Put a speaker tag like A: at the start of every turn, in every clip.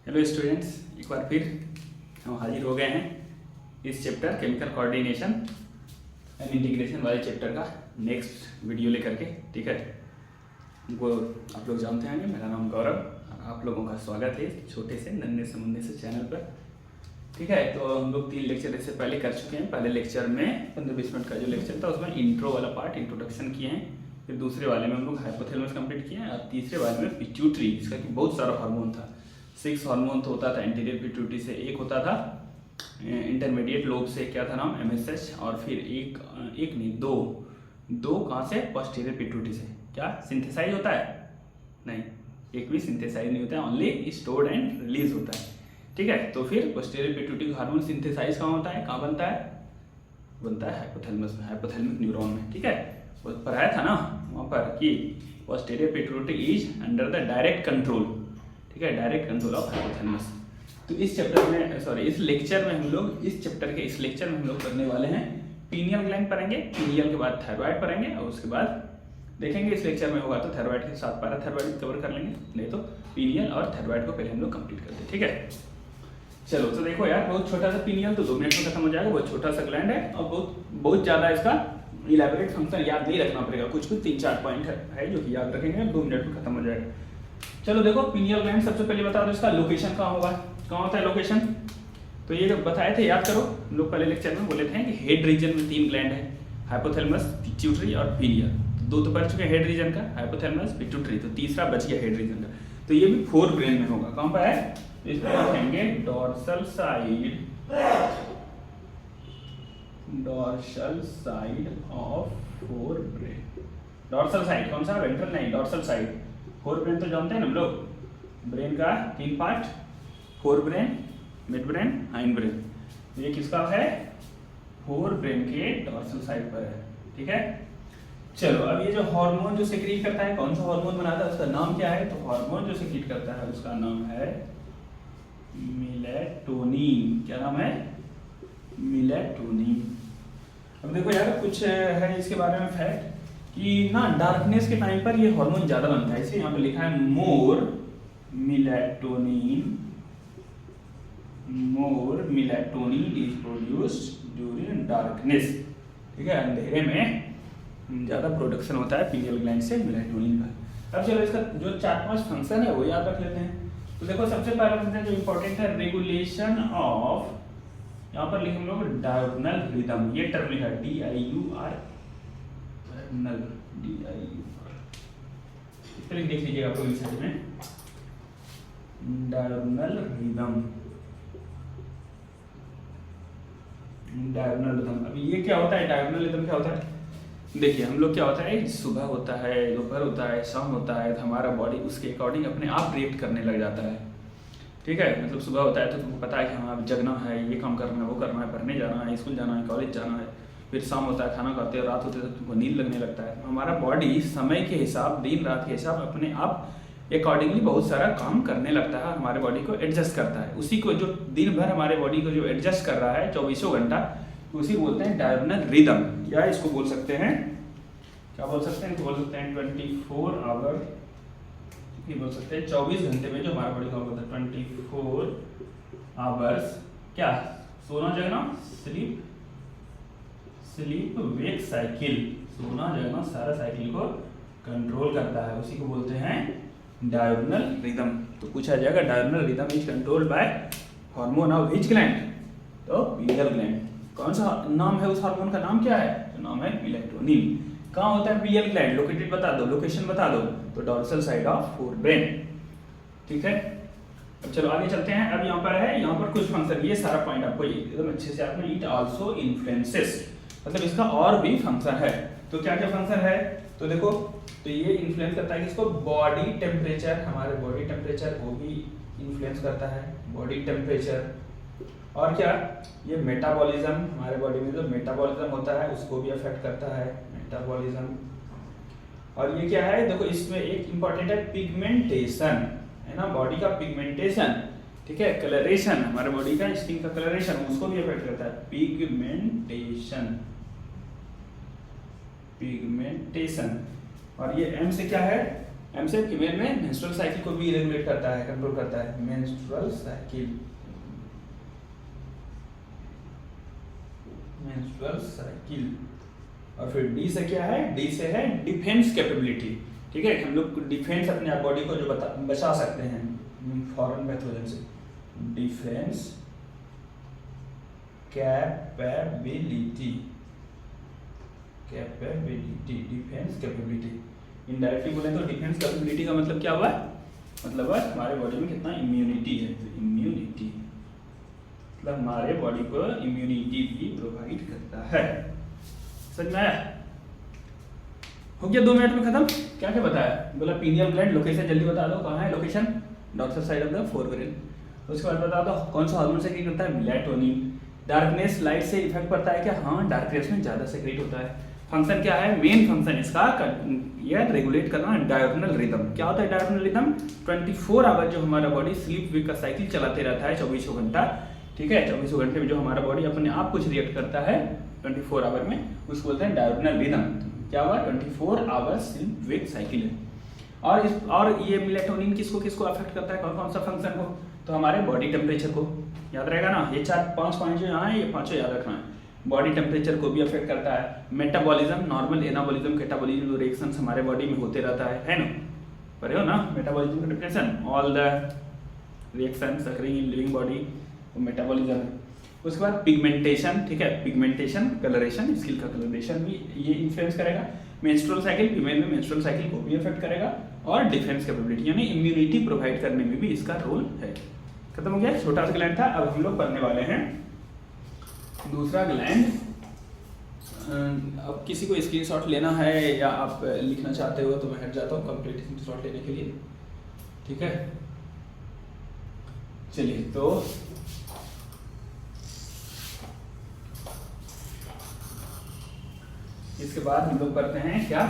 A: Hello students, एक बार फिर हम हाजिर हो गए हैं इस chapter chemical coordination and integration वाले चैप्टर का नेक्स्ट वीडियो लेकर के। ठीक है, वो आप लोग जानते हैं, मेरा नाम गौरव और आप लोगों का स्वागत है छोटे से नन्हे से मुन्ने से चैनल पर। ठीक है, तो हम लोग 3 लेक्चर इससे पहले कर चुके हैं। पहले लेक्चर में 15-20 मिनट का जो लेक्चर था उसमें इंट्रो वाला पार्ट इंट्रोडक्शन किए हैं, फिर दूसरे वाले में हम लोग हाइपोथैलेमस कंप्लीट किए हैं और तीसरे वाले में पिट्यूटरी, जिसका कि बहुत सारा हार्मोन था। 6 हार्मोन तो होता था एंटीरियर पिट्यूटरी से, एक होता था इंटरमीडिएट लोब से, क्या था नाम, MSH, और फिर एक नहीं दो कहाँ से, पोस्टीरियर पिट्यूटरी से। क्या सिंथेसाइज होता है? नहीं, एक भी सिंथेसाइज नहीं होता है, ओनली स्टोर्ड एंड रिलीज होता है। ठीक है, तो फिर पोस्टीरियर पिट्यूटरी का हार्मोन सिंथेसाइज कहाँ होता है, कहाँ बनता है? बनता है हाइपोथैलेमस में, हाइपोथैलेमिक न्यूरॉन में। ठीक है, वो पढ़ाया था ना वहाँ पर कि posterior pituitary is under the direct control. ठीक है, डायरेक्ट कंट्रोल ऑफ हाइपोथैलेमस। तो इस चैप्टर में इस लेक्चर में हम लोग इस लेक्चर में हम लोग करने वाले हैं पीनियल ग्लैंड पढ़ेंगे, पीनियल के बाद थायराइड पढ़ेंगे और उसके बाद देखेंगे इस लेक्चर में होगा तो थायराइड के साथ पैराथायराइड कवर कर लेंगे, नहीं तो पीनियल और थायराइड को पहले हम लोग कंप्लीट करते हैं। ठीक है, चलो तो देखो यार, बहुत छोटा सा पीनियल तो 2 मिनट में खत्म हो जाएगा। बहुत छोटा सा ग्लैंड है और बहुत ज़्यादा इसका इलेबोरेट फंक्शन याद नहीं रखना पड़ेगा, कुछ 3-4 पॉइंट है जो कि याद रखेंगे, 2 मिनट में खत्म हो जाएगा। चलो देखो, पीनियल ग्लैंड सबसे पहले बता दो इसका लोकेशन कहाँ होगा, कहाँ होता है लोकेशन। तो ये बताए थे, याद करो, हम लोग पहले लेक्चर में बोले थे कि हेड रीजन में 3 ग्लैंड है, हाइपोथैलेमस, पिट्यूटरी और पीनियल। 2 तो पढ़ चुके हैं हेड रीजन का, हाइपोथैलेमस, पिट्यूटरी, तो तीसरा बच गया हेड रीजन का। तो ये भी 4 ब्रेन में होगा। कहाँ पर है? इसमें रखेंगे dorsal side of 4 brain. Dorsal side कौन सा? वेंट्रल नहीं, डोर्सल साइड। 4 ब्रेन तो जानते हैं ना हम लोग, ब्रेन का 3 part, 4 brain, mid brain, hind brain. ये किसका है? 4 ब्रेन के डोर्सल साइड पर है। ठीक है, चलो अब ये जो हार्मोन जो सिक्रीट करता है, कौन सा हार्मोन बनाता है, उसका नाम क्या है? तो हार्मोन जो सिक्रीट करता है उसका नाम है मेलेटोनिन। क्या नाम है? मेलेटोनिन। अब देखो यार, कुछ है इसके बारे में फैक्ट कि ना डार्कनेस के टाइम पर ये हार्मोन ज्यादा बनता है, इसलिए यहाँ पे लिखा है more melatonin is produced during darkness. ठीक है, अंधेरे में ज्यादा प्रोडक्शन होता है पीनियल ग्लैंड से मेलेटोनिन का। अब चलो इसका जो 4-5 फंक्शन है वो याद रख लेते हैं। तो देखो सबसे पहला फंक्शन जो इंपॉर्टेंट है, रेगुलेशन ऑफ, यहाँ पर लिखे हम लोग डायगोनल रिदम। ये टर्म लिखा है DIUR, स्पेलिंग देख लीजिएगा आप लोग इस साइड में, डायगोनल रिदम। अब ये क्या होता है? डायगोनल रिदम क्या होता है? देखिए हम लोग क्या होता है, सुबह होता है, दोपहर होता है, शाम होता है, तो हमारा बॉडी उसके अकॉर्डिंग अपने आप रिएक्ट करने लग जाता है। ठीक है, मतलब सुबह होता है तो तुमको पता है कि हाँ अब जगना है, ये काम करना है, वो करना है, पढ़ने जाना है, स्कूल जाना है, कॉलेज जाना है। फिर शाम होता है, खाना खाते हैं, रात होते है तो तुमको नींद लगने लगता है। हमारा बॉडी समय के हिसाब, दिन रात के हिसाब अपने आप अकॉर्डिंगली बहुत सारा काम करने लगता है, हमारे बॉडी को एडजस्ट करता है। उसी को जो दिन भर हमारे बॉडी को जो एडजस्ट कर रहा है 24 घंटा, उसी बोलते हैं डायगोनल रिदम, या इसको बोल सकते हैं, क्या बोल सकते हैं? बोल सकते हैं 24 आवर, ये बोल सकते हैं 24 घंटे में जो हमारा बॉडी का होता है 24 आवर्स, क्या सोना जगना, स्लीप वेक साइकिल, सोना जगना सारा साइकिल को कंट्रोल करता है, उसी को बोलते हैं डायगोनल रिदम। तो पूछा जाएगा diagonal rhythm is controlled by hormone of which gland? तो पीनियल ग्लैंड। कौन सा नाम है उस हार्मोन का, नाम क्या है? तो नाम है मेलेटोनिन। कहाँ होता है पीनियल ग्लैंड? लोकेटेड बता दो, लोकेशन बता दो। तो डोर्सल साइड ऑफ 4 ब्रेन। ठीक है, अब चलो आगे चलते हैं। अब यहाँ पर है, यहाँ पर कुछ फंक्शन, ये सारा पॉइंट आपको एकदम अच्छे से आपने, इट आल्सो इन्फ्लुएंसेस, मतलब इसका और भी फंक्शन है। तो क्या क्या फंक्शन है? तो देखो, तो ये इन्फ्लुएंस करता है कि इसको बॉडी टेम्परेचर, हमारे बॉडी टेम्परेचर को भी इन्फ्लुएंस करता है, बॉडी टेम्परेचर। और क्या, ये मेटाबॉलिज्म, हमारे बॉडी में जो मेटाबॉलिज्म होता है उसको भी अफेक्ट करता है, मेटाबॉलिज्म। और ये क्या है, देखो इसमें एक इंपॉर्टेंट है पिगमेंटेशन, है ना, बॉडी का पिगमेंटेशन। ठीक है, कलरेशन, हमारे बॉडी का स्किन का कलरेशन, उसको भी अफेक्ट करता है, पिगमेंटेशन। और ये M से क्या है? एम से फीमेल में मेंस्ट्रुअल साइकिल को भी रेगुलेट करता है, कंट्रोल करता है, मेंस्ट्रुअल साइकिल, मेंस्ट्रुअल साइकिल। और फिर डी से क्या है, डी से है डिफेंस कैपेबिलिटी, ठीक है, हम लोग डिफेंस अपने बॉडी को जो बचा सकते हैं फॉरेन पैथोजन से, defence capability, capability, defence capability. Indirectly बोले तो डिफेंस कैपेबिलिटी का मतलब क्या हुआ, मतलब हमारे बॉडी में कितना इम्यूनिटी है, तो इम्यूनिटी मतलब हमारे बॉडी को इम्यूनिटी भी प्रोवाइड करता है। समझ में आया? हो गया 2 मिनट में खत्म। क्या क्या बताया, बोला पीनियल ग्लैंड लोकेशन जल्दी बता दो, कहाँ है location, dorsal side of the forebrain. उसके बाद बता दो कौन सा हार्मोन सेक्रेट करता है, मेलाटोनिन। डार्कनेस लाइट से इफेक्ट पड़ता है क्या, हाँ डार्कनेस में ज्यादा सेक्रेट होता है। फंक्शन क्या है, मेन फंक्शन इसका ये रेगुलेट करना डायगोनल रिदम। क्या होता है डायगोनल रिदम, 24 आवर जो हमारा बॉडी स्लीप वेक का साइकिल चलाते रहता है 24 घंटा, ठीक है, 24 घंटे में जो हमारा बॉडी अपने आप कुछ रिएक्ट करता है 24 आवर में, उसको बोलते हैं डायगोनल रिदम। क्या हुआ, 24 आवर स्लीप वेक साइकिल है। और ये मेलाटोनिन किसको किसको अफेक्ट करता है, कौन कौन सा फंक्शन को, तो हमारे बॉडी टेम्परेचर को, याद रहेगा ना, ये 4-5 पॉइंट जो यहाँ है ये 5 याद रखना है। बॉडी टेम्परेचर को भी अफेक्ट करता है। Metabolism, normal anabolism, catabolism reactions हमारे बॉडी में होते रहता है ना, पढ़े हो ना, मेटाबॉलिज्म का definition, all the reactions occurring in living body, metabolism है। उसके बाद पिगमेंटेशन, ठीक है, पिगमेंटेशन, कलरेशन, स्किन का कलरेशन भी ये इन्फ्लुएंस करेगा। मेंस्ट्रुअल साइकिल, फीमेल में मेंस्ट्रुअल साइकिल को भी अफेक्ट करेगा। और डिफेंस कैपेबिलिटी यानी इम्यूनिटी प्रोवाइड करने में भी इसका रोल है। खत्म हो गया, छोटा सा ग्लैंड था। अब हम लोग पढ़ने वाले हैं दूसरा ग्लैंड। अब किसी को स्क्रीनशॉट लेना है या आप लिखना चाहते हो तो मैं हट जाता हूँ कंप्लीट स्क्रीनशॉट लेने के लिए, ठीक है। चलिए तो इसके बाद हम लोग करते हैं क्या,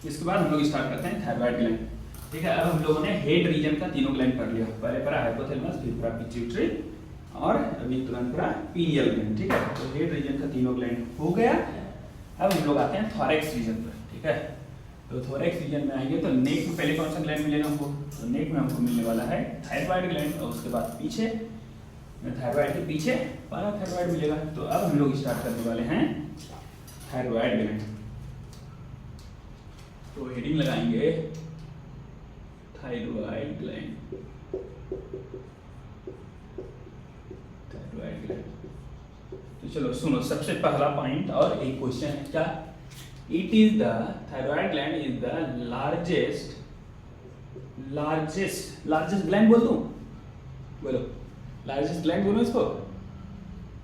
A: इसके बाद हम लोग स्टार्ट करते हैं थायराइड ग्लैंड, ठीक है। अब हम लोगों ने हेड रीजन का तीनों ग्लैंड पढ़ लिया, पहले पढ़ा हाइपोथैलेमस, फिर पढ़ा पिट्यूटरी और अभी तुरंत पढ़ा पीनियल ग्लैंड, ठीक है। तो हेड रीजन का तीनों ग्लैंड हो गया। अब हम लोग आते हैं थोरैक्स रीजन पर, ठीक है। तो थोरैक्स रीजन में आएंगे तो नेक में पहले कौन सा ग्लैंड मिलेगा हमको, तो नेक में हमको मिलने वाला है थायराइड ग्लैंड, और उसके बाद पीछे थायराइड के पीछे पैराथायराइड मिलेगा। तो अब हम लोग स्टार्ट करने वाले हैं थायराइड ग्लैंड। तो हेडिंग लगाएंगे थायराइड ग्लैंड, थायराइड ग्लैंड। तो चलो सुनो, सबसे पहला पॉइंट और एक क्वेश्चन है क्या, it is the thyroid gland is the largest gland बोल दूं, बोलो लार्जेस्ट ग्लैंड बोलो इसको,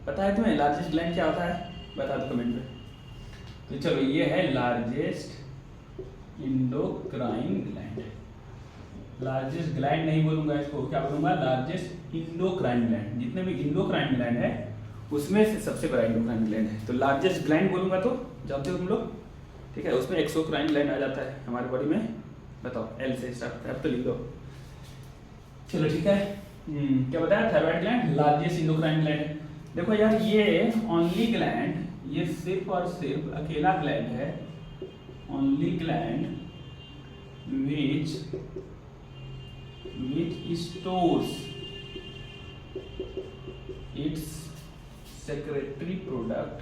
A: पता है तुम्हें लार्जेस्ट ग्लैंड क्या होता है, बता दो कमेंट में। तो चलो ये है largest endocrine gland, largest gland नहीं बोलूंगा इसको, क्या बोलूंगा, लार्जेस्ट इंडोक्राइन ग्लैंड। जितने भी इंडोक्राइन ग्लैंड है उसमें से सबसे बड़ा इंडोक्राइन ग्लैंड है। तो लार्जेस्ट ग्लैंड बोलूंगा तो जानते हो तुम लोग, ठीक है, उसमें एक्सोक्राइन ग्लैंड आ जाता है हमारे बॉडी में, बताओ एल से स्टार्ट, अब तो लिख दो। चलो ठीक है, क्या बताया, thyroid gland largest endocrine gland है। देखो यार ये ओनली ग्लैंड, ये सिर्फ और सिर्फ अकेला ग्लैंड है, only gland which stores its secretory product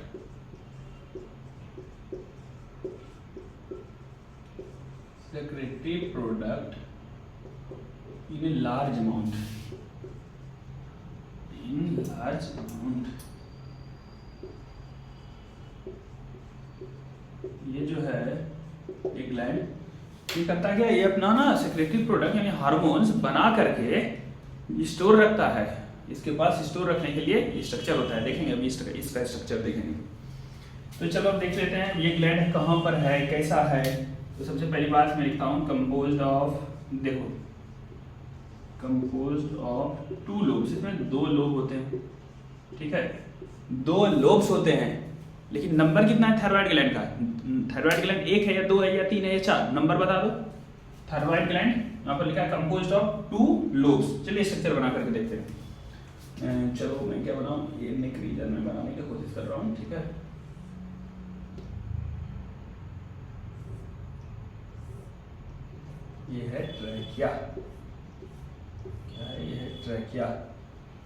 A: in a large amount, ये जो है एक ग्लैंड ये करता क्या, ये अपना ना सेक्रेटरी प्रोडक्ट यानी हार्मोन्स बना करके स्टोर रखता है। इसके पास स्टोर रखने के लिए स्ट्रक्चर होता है, देखेंगे अभी इसका स्ट्रक्चर देखेंगे। तो चलो अब देख लेते हैं ये ग्लैंड कहाँ पर है, कैसा है। तो सबसे पहली बात मैं लिखता हूँ कंपोज्ड ऑफ, देखो कंपोज्ड ऑफ 2 लोब्स, इसमें 2 लोब होते हैं, ठीक है, 2 लोब्स होते हैं। लेकिन नंबर कितना है थायराइड ग्लैंड का, थायराइड ग्लैंड 1 है या 2 है या 3 है या 4, नंबर बता दो। थायराइड ग्लैंड यहाँ पर लिखा है कंपोज्ड ऑफ 2 लोब्स। चलिए स्ट्रक्चर बना करके देखते हैं। चलो मैं क्या बनाऊँ, ये नेक रीजन में बनाने की कोशिश कर रहा हूँ, ठीक है। ये है ट्रैकिया। क्या है? ये है ट्रैकिया।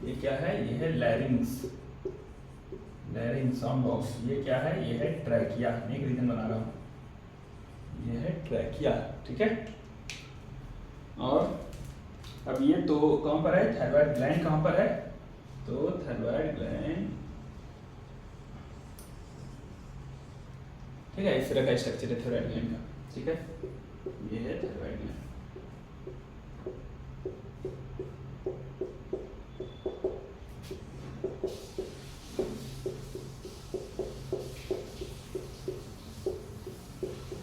A: ये क्या है? ये है लैरिंग्स, लैरिंग साउंड बॉक्स। ये क्या है? ये है ट्रैकिया। मैं एक रीजन बना रहा हूँ, ये है ट्रैकिया, ठीक है। और अब ये तो कहाँ पर है? थायराइड ग्लैंड कहाँ पर है? तो थायराइड ग्लैंड, ठीक है, इस तरह का स्ट्रक्चर है थायराइड ग्लैंड का, ठीक है। ये है थायराइड ग्लैंड।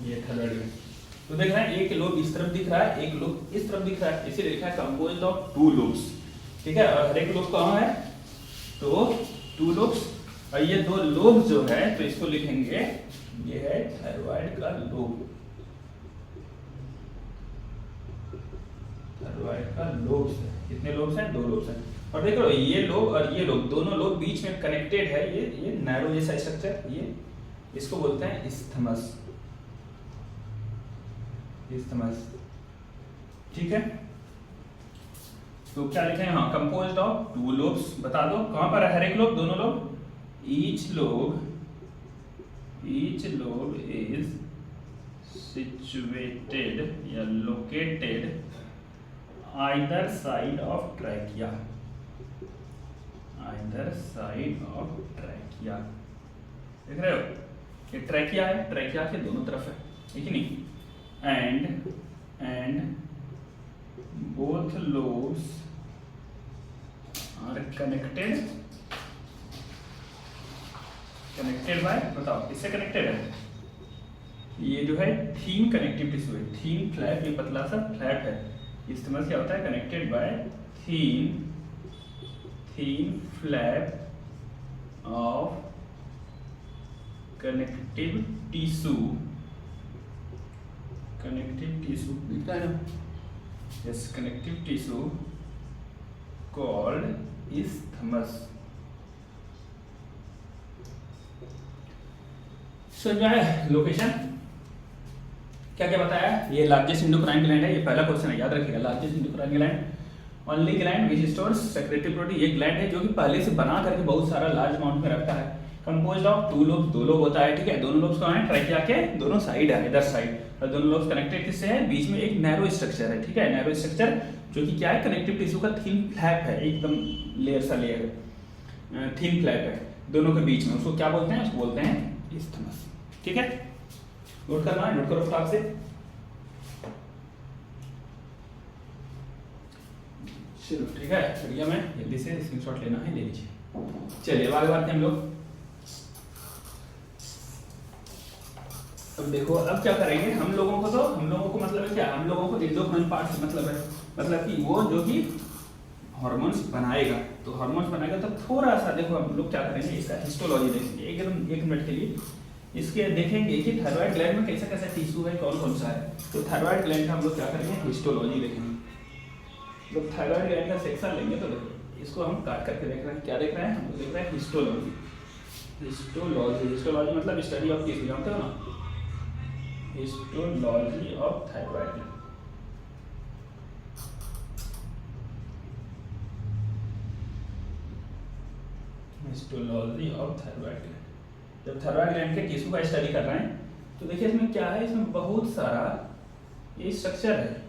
A: ये थायराइड ग्लैंड। तो देख रहे हैं, एक लोब इस तरफ दिख रहा है, एक लोब इस तरफ दिख रहा है, इसीलिए लिखा है कंपोज्ड ऑफ 2 लोब्स, ठीक है। और हर एक लोब कहाँ है? तो 2 लोब्स। और ये 2 लोब जो है, तो इसको लिखेंगे, ये है थायराइड का लोब, थायराइड का लोब्स है। कितने लोब्स हैं? 2 लोब्स हैं। और देख लो, ये लोब और ये लोब, दोनों लोब बीच में कनेक्टेड है। ये नैरो जैसा स्ट्रक्चर, ये इसको बोलते हैं इस्थमस, इस्थमस, ठीक है। तो क्या लिखें? हाँ, कंपोज्ड ऑफ 2 लोब्स। बता दो कहां पर है हर एक लोब? दोनों lobe. Each lobe is situated या located either side of trachea, either side of trachea. देख रहे हो, ये ट्रैकिया है, ट्रैकिया के दोनों तरफ है, ठीक है नहीं। and both lobes are connected by, बताओ इससे कनेक्टेड है। ये जो है थीन कनेक्टिव टिश्यू है, थीन फ्लैप, ये पतला सा फ्लैप है। इस्तेमाल क्या होता है? Connected by thin flap of connective tissue, connective tissue दिखता है ना? Yes, connective tissue called isthmus. समझ में आया? लोकेशन क्या क्या बताया? ये लार्जेस्ट एंडोक्राइन ग्लैंड है, ये पहला क्वेश्चन है, याद रखिएगा। Largest endocrine gland, only gland which stores secretary protein. ये ग्लैंड है जो कि पहले से बना करके बहुत सारा लार्ज अमाउंट में रखता है। कंपोज्ड ऑफ 2 लोब्स, 2 लोब होता है, ठीक है। दोनों लोब्स कहाँ हैं? ट्रैकिया के दोनों साइड है, इधर साइड। और दोनों लोब्स कनेक्टेड किससे है? बीच में एक नैरो स्ट्रक्चर है, ठीक है। नैरो स्ट्रक्चर जो कि क्या है? कनेक्टिव टिश्यू का थिन फ्लैप है, एकदम लेयर सा लेयर है, थिन फ्लैप है दोनों के बीच में। उसको क्या बोलते हैं? उसको बोलते हैं इस्थमस, ठीक है। नोट करना है, नोट करो फटाक से। चलो ठीक है, बढ़िया। मैं जल्दी से स्क्रीनशॉट लेना है, ले लीजिए। चलिए आगे बढ़ते हैं हम लोग। अब देखो, अब क्या करेंगे हम लोगों को? तो हम लोगों को मतलब है क्या? हम लोगों को एंडोक्राइन पार्ट से मतलब है, मतलब कि वो जो कि हार्मोन्स बनाएगा। तो हार्मोन्स बनाएगा तो थोड़ा सा देखो हम लोग क्या करेंगे, इसका हिस्टोलॉजी देखेंगे एकदम 1 मिनट के लिए। इसके देखेंगे कि थायराइड ग्लैंड में कैसा कैसा टिश्यू है, कौन कौन सा है। तो थायराइड ग्लैंड का हम लोग क्या करेंगे? हिस्टोलॉजी देखेंगे। जब थायराइड ग्लैंड का सेक्शन लेंगे तो देखो, इसको हम काट करके देख रहे हैं। क्या देख रहे हैं? हम देख रहे हैं हिस्टोलॉजी। हिस्टोलॉजी, हिस्टोलॉजी मतलब स्टडी ऑफ टिश्यू, जानते हो ना? Histology of thyroid. Histology of thyroid gland. जब थायराइड ग्लैंड के टिश्यू का स्टडी कर रहे हैं तो देखिए इसमें क्या है? इसमें बहुत सारा ये स्ट्रक्चर है।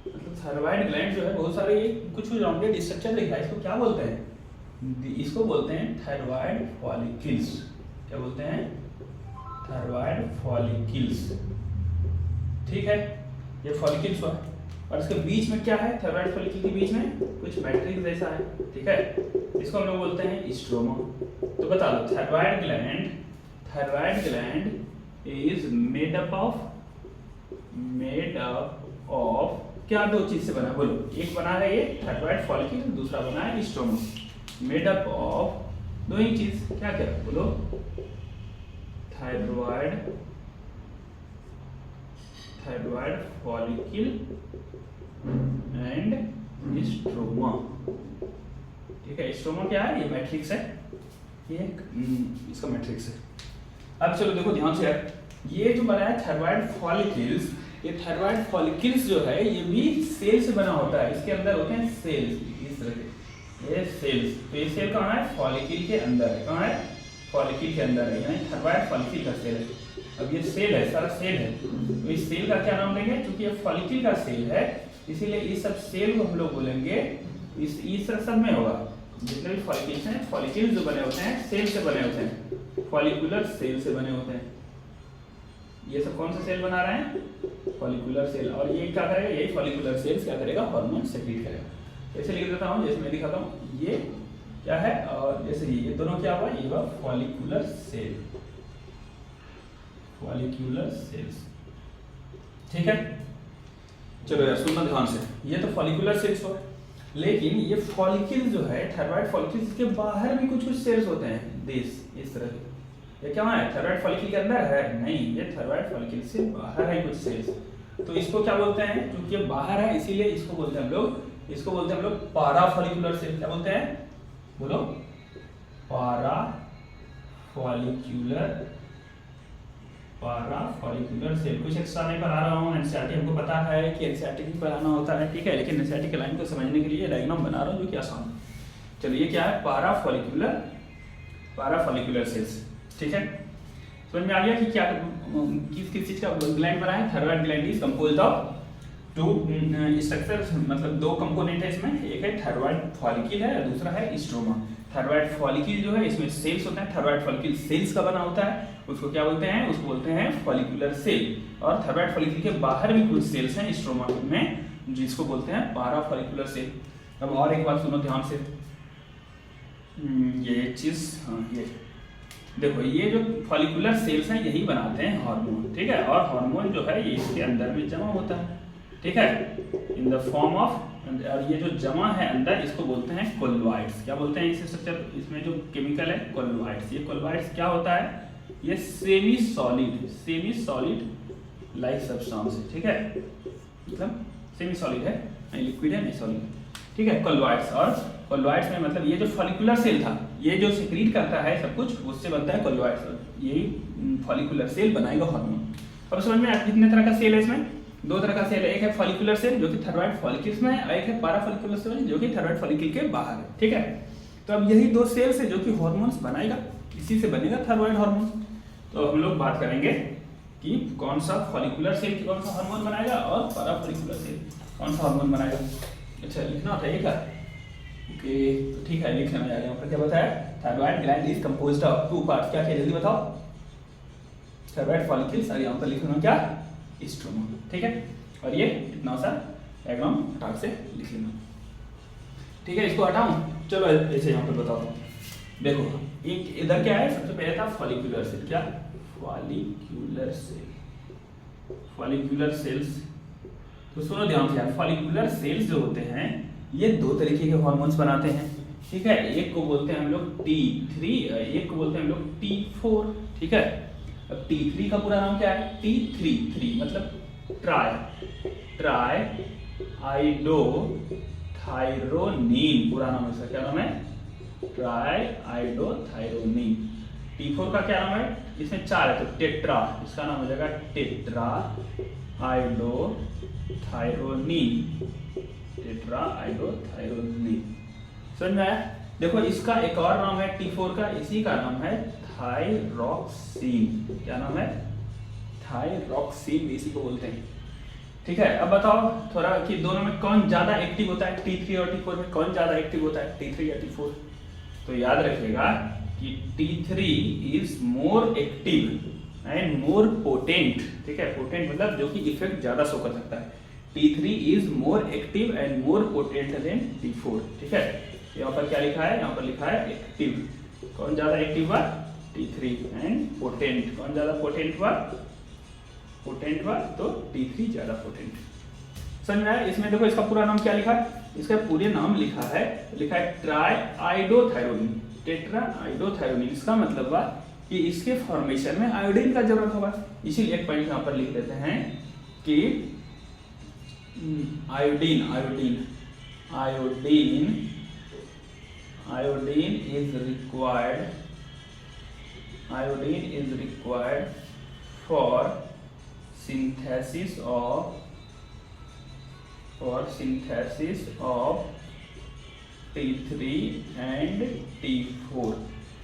A: मतलब थायराइड ग्लैंड जो है बहुत सारे ये कुछ राउंडेड स्ट्रक्चर दिख रहा है। इसको क्या बोलते हैं? इसको बोलते हैं थायराइड फॉलिकल्स। क्या बोलते हैं? थायराइड फॉलिकल्स, ठीक है। ये फॉलिकल्स हुआ, और इसके बीच में क्या है? थायराइड फॉलिकल के बीच में कुछ मैट्रिक्स जैसा है, ठीक है। इसको हम लोग बोलते हैं स्ट्रोमा। तो बता दो, thyroid gland is made up of क्या? 2 चीज से बना, बोलो। एक बना है ये थायराइड फॉलिकल, दूसरा बना है स्ट्रोमा। मेड अप ऑफ 2 ही चीज, क्या क्या? बोलो। थायराइड फॉलिकल एंड स्ट्रोमा, ठीक है। स्ट्रोमा क्या है? ये मैट्रिक्स है, ये इसका मैट्रिक्स है। अब चलो देखो ध्यान से यार, ये जो बनाया थायराइड फॉलिकल्स, ये थायराइड फॉलिकल्स जो है ये भी सेल से बना होता है, इसके अंदर होते हैं सेल्स, इस तरह के ये सेल्स। तो ये सेल कहाँ है? फॉलिकल के अंदर है। कहाँ है? फॉलिकल के अंदर है, यानी थायराइड फॉलिकल का सेल है। अब ये सेल है, सारा सेल है, तो इस सेल का क्या नाम देंगे? क्योंकि ये फॉलिकल का सेल है इसीलिए इस सब सेल को हम लोग बोलेंगे, इस सब में होगा जितने भी फॉलिकल्स हैं, फॉलिकल्स जो बने होते हैं सेल से बने होते हैं, फॉलिकुलर सेल से बने होते हैं। ये सब कौन सा सेल बना रहे हैं? Follicular cell. और ये क्या करेगा? यही फॉलिकुलर सेल्स क्या करेगा? हार्मोन सेक्रेट करेगा। ऐसे लिख देता हूँ जैसे मैं दिखाता हूँ, ये क्या है और जैसे ये दोनों क्या हुआ? ये हुआ फॉलिकुलर सेल, फॉलिकुलर सेल्स। ठीक है, चलो यार सुनना ध्यान से, ये तो फॉलिकुलर सेल्स हो, लेकिन ये फॉलिकल जो है थायराइड फॉलिकल्स के बाहर भी कुछ कुछ सेल्स होते हैं, इस तरह के। ये क्या है? थायराइड फॉलिकल के अंदर है? नहीं, ये थायराइड फॉलिकल से बाहर है कुछ सेल्स। तो इसको क्या बोलते हैं? क्योंकि ये बाहर है इसीलिए इसको बोलते हैं हम लोग, इसको बोलते हैं हम लोग पारा फॉलिकुलर सेल। क्या बोलते हैं? बोलो, पारा फॉलिकुलर सेल। कुछ एक्स्ट्रा नहीं पढ़ा रहा हूँ, एनसीईआरटी हमको पता है कि एनसीईआरटी भी पढ़ाना होता है, ठीक है, लेकिन एनसीईआरटी के लाइन को समझने के लिए डायग्राम बना रहा हूँ जो कि आसान है। चलिए क्या है? पारा फॉलिकुलर सेल्स। ठीक है, समझ में आ गया कि क्या किस चीज का ग्लैंड बना है? Thyroid gland is composed of two structure, मतलब दो कंपोनेंट है इसमें, एक है थायराइड फॉलिकल है और दूसरा है स्ट्रोमा। थायराइड फॉलिकल जो है इसमें सेल्स होते हैं, थायराइड फॉलिकल सेल्स का बना होता है, उसको क्या बोलते हैं? उसको बोलते हैं फॉलिकुलर सेल। और थायराइड फॉलिकल के बाहर भी कुछ सेल्स हैं स्ट्रोमा में, जिसको बोलते हैं पारा फॉलिकुलर सेल। अब और एक बात सुनो ध्यान से, ये चीज, हाँ ये देखो, ये जो फॉलिकुलर सेल्स हैं यही बनाते हैं हार्मोन, ठीक है, और हार्मोन जो है ये इसके अंदर भी जमा होता है, ठीक है, इन द फॉर्म ऑफ, और ये जो जमा है अंदर इसको बोलते हैं कोलॉइड्स। क्या बोलते हैं इस स्ट्रक्चर? इसमें जो केमिकल है कोलॉइड्स। ये कोलॉइड्स क्या होता है? ये सेमी सॉलिड लाइक सब्सटेंस है, ठीक है, मतलब सेमी सॉलिड है, नहीं लिक्विड है नहीं सॉलिड, ठीक है, कोलॉइड्स। और कोलॉइड्स में मतलब ये जो फॉलिकुलर सेल था, ये जो सिक्रीट करता है सब कुछ, उससे बनता है कोलॉइड्स। यही फॉलिकुलर सेल बनाएगा हार्मोन। अब समझ में कितने तरह का सेल है? इसमें दो तरह का सेल है, एक है फॉलिकुलर सेल जो कि थायराइड फॉलिकल्स में है, और एक है पारा फॉलिकुलर सेल जो कि थायराइड फॉलिकल के बाहर है, ठीक है। तो अब यही दो सेल्स है जो कि हार्मोन्स बनाएगा, इसी से बनेगा थायराइड हार्मोन। तो हम लोग बात करेंगे कि कौन सा फॉलिकुलर सेल कौन सा हार्मोन बनाएगा और पारा फॉलिकुलर सेल कौन सा हार्मोन बनाएगा। अच्छा, लिखना होता है ये क्या? ओके, तो ठीक है, लिखने में आ गया। क्या बताया? Thyroid gland is composed of two parts. क्या क्या जल्दी बताओ? थायराइड फॉलिकल्स, और यहाँ पर लिखना क्या? स्ट्रोमा, ठीक है। और ये इतना सा डायग्राम हटा से लिख लेना, ठीक है। इसको हटाऊं? चलो ऐसे यहाँ पर बताओ। देखो एक इधर क्या है? सबसे पहले था फॉलिकुलर सेल। क्या? Follicular cell, follicular cells. तो सुनो ध्यान से यार, फॉलिकुलर सेल्स जो होते हैं ये दो तरीके के हार्मोन्स बनाते हैं, ठीक है। एक को बोलते हैं हम लोग T3, एक को बोलते हैं हम लोग T4, ठीक है। अब T3 का पूरा नाम क्या है? T3 मतलब ट्राई आइडोथायरोनिन, पूरा नाम इसका क्या नाम है? Try iodothyronine. T4 का क्या नाम है? इसमें 4 है तो टेट्रा, इसका नाम हो जाएगा टेट्रा आइडोथायरोनिन, टेट्रा आइडोथायरोनिन। समझ में आया? देखो इसका एक और नाम है T4 का, इसी का नाम है थायरॉक्सिन। क्या नाम है? थायरॉक्सिन, इसी को बोलते हैं, ठीक है। अब बताओ थोड़ा कि दोनों में कौन ज्यादा एक्टिव होता है? T3 और T4 में कौन ज्यादा एक्टिव होता है? T3 या T4? तो याद रखिएगा कि T3 is more active and more potent, ठीक है। पोटेंट मतलब जो कि इफेक्ट ज्यादा शो कर सकता है। T3 is more active and more potent then T4, ठीक है। यहाँ पर क्या लिखा है? यहाँ पर लिखा है एक्टिव। कौन ज्यादा एक्टिव हुआ? T3। एंड पोटेंट, कौन ज्यादा पोटेंट हुआ? पोटेंट हुआ तो T3 ज्यादा पोटेंट। समझ में आया? इसमें देखो इसका पूरा नाम क्या लिखा है? इसका पूरे नाम लिखा है ट्राई आइडोथायरोनिन, टेट्रा आइडोथायरोनिन। इसका मतलब हुआ कि इसके फॉर्मेशन में आयोडीन का जरूरत होगा, इसीलिए एक पॉइंट यहाँ पर लिख देते हैं कि iodine is required for synthesis of T3 and T4।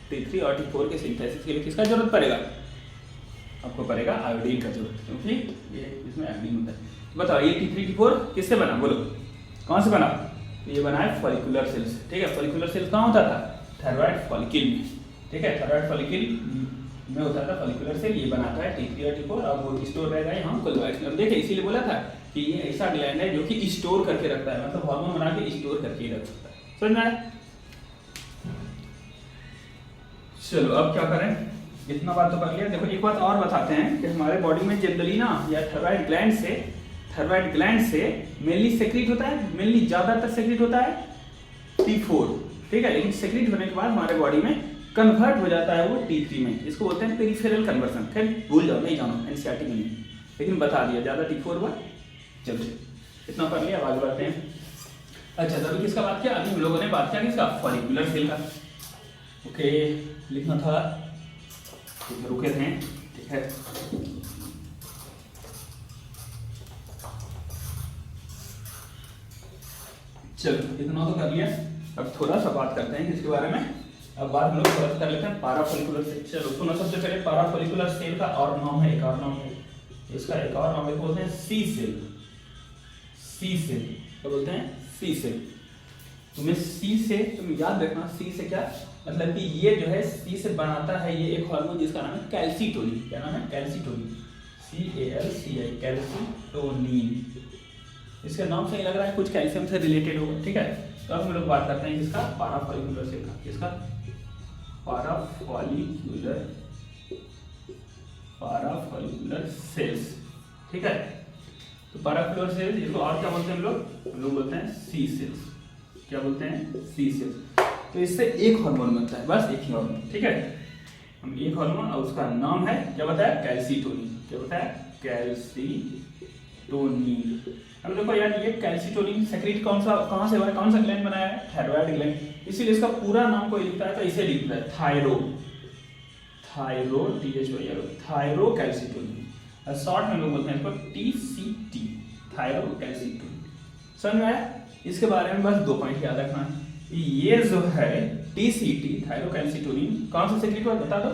A: T3 और T4 के सिंथेसिस के लिए किसका जरूरत पड़ेगा? आपको पड़ेगा आयोडीन का जरूरत, क्योंकि ये इसमें आयोडीन होता है। बताओ ये T3 T4 किससे बना, बोलो कौन से बना? ये बना है फॉलिकुलर सेल से। ठीक है, फॉलिकुलर सेल कहाँ होता था? थायराइड फॉलिकल में। ठीक है, थायराइड फॉलिकल में होता था फॉलिकुलर सेल। ये बनाता है T3 और T4 और वो स्टोर रहेगा यहाँ कोलवाइड्स में। अब देखिए इसीलिए बोला था कि ये ऐसा ग्लैंड है जो कि स्टोर करके रखता है, मतलब हार्मोन बना के स्टोर करके रख सकता है। समझ में आया? चलो अब क्या करें, इतना बात तो कर लिया। देखो एक बात और बताते हैं कि हमारे बॉडी में जनरली ना या थायराइड ग्लैंड से मेनली सेक्रेट होता है, मेनली ज्यादातर सेक्रेट होता है T4। ठीक है, लेकिन सेक्रेट होने के बाद हमारे बॉडी में कन्वर्ट हो जाता है वो T3 में। इसको बोलते हैं पेरिफेरल कन्वर्सन। खैर भूल जाओ, नहीं जानो, एनसीईआरटी में नहीं, लेकिन बता दिया ज्यादा T4 हुआ। चलो इतना कर लिया, आगे बढ़ते हैं। अच्छा तभी किसका बात किया? अभी हम लोगों ने बात किया किसका? फॉलिकुलर सेल का। ओके, लिखना था, रुके थे। ठीक है, चलो इतना तो कर लिया। अब थोड़ा सा बात करते हैं किसके बारे में। अब बात हम लोग थोड़ा सा कर लेते हैं पाराफोलिकुलर सेल। चलो सुनो, सबसे पहले पाराफोलिकुलर सेल का और नाम है, एक और नाम है इसका, एक और नाम बोलते हैं सी सेल। सी सेल क्या बोलते हैं? सी सेल। तुम्हें सी से तुम याद रखना, सी से क्या मतलब कि ये जो है सी से बनाता है ये एक हार्मोन जिसका नाम है कैल्सीटोनिन। क्या नाम है? Calcitonin, CALCI, calcitonin. इसके नाम से ही लग रहा है कुछ कैल्शियम से रिलेटेड होगा। ठीक है, तो अब हम लोग बात करते हैं किसका? पाराफोलिकुलर सेल का। किसका? पाराफोलिकुलर सेल्स। ठीक है, तो पाराफोलिकुलर सेल्स इसको और क्या बोलते हैं हम लोग बोलते हैं सी सेल्स। क्या बोलते हैं? सी सेल्स। तो इससे एक हार्मोन बनता है, बस एक ही हार्मोन। ठीक है, हम एक हार्मोन और उसका नाम है क्या बताया? कैल्सीटोनिन। क्या बताया? कैल्सीटोनिन। अब देखो यार, ये कैल्सीटोनिन सेक्रेट कहाँ से हुआ है? कौन सा ग्लैंड बनाया है? Thyroid gland. इसीलिए इसका पूरा नाम कोई लिखता है तो इसे लिखता है थायरो कैल्सीटोनिन। शॉर्ट में लोग बोलते हैं इसको TCT, थायरो कैल्सीटोनिन। समझ में आया? इसके बारे में बस 2 पॉइंट याद रखना है। ये जो है TCT, थायरो कैल्सीटोनिन, कौन सा सेक्रेट हुआ बता दो?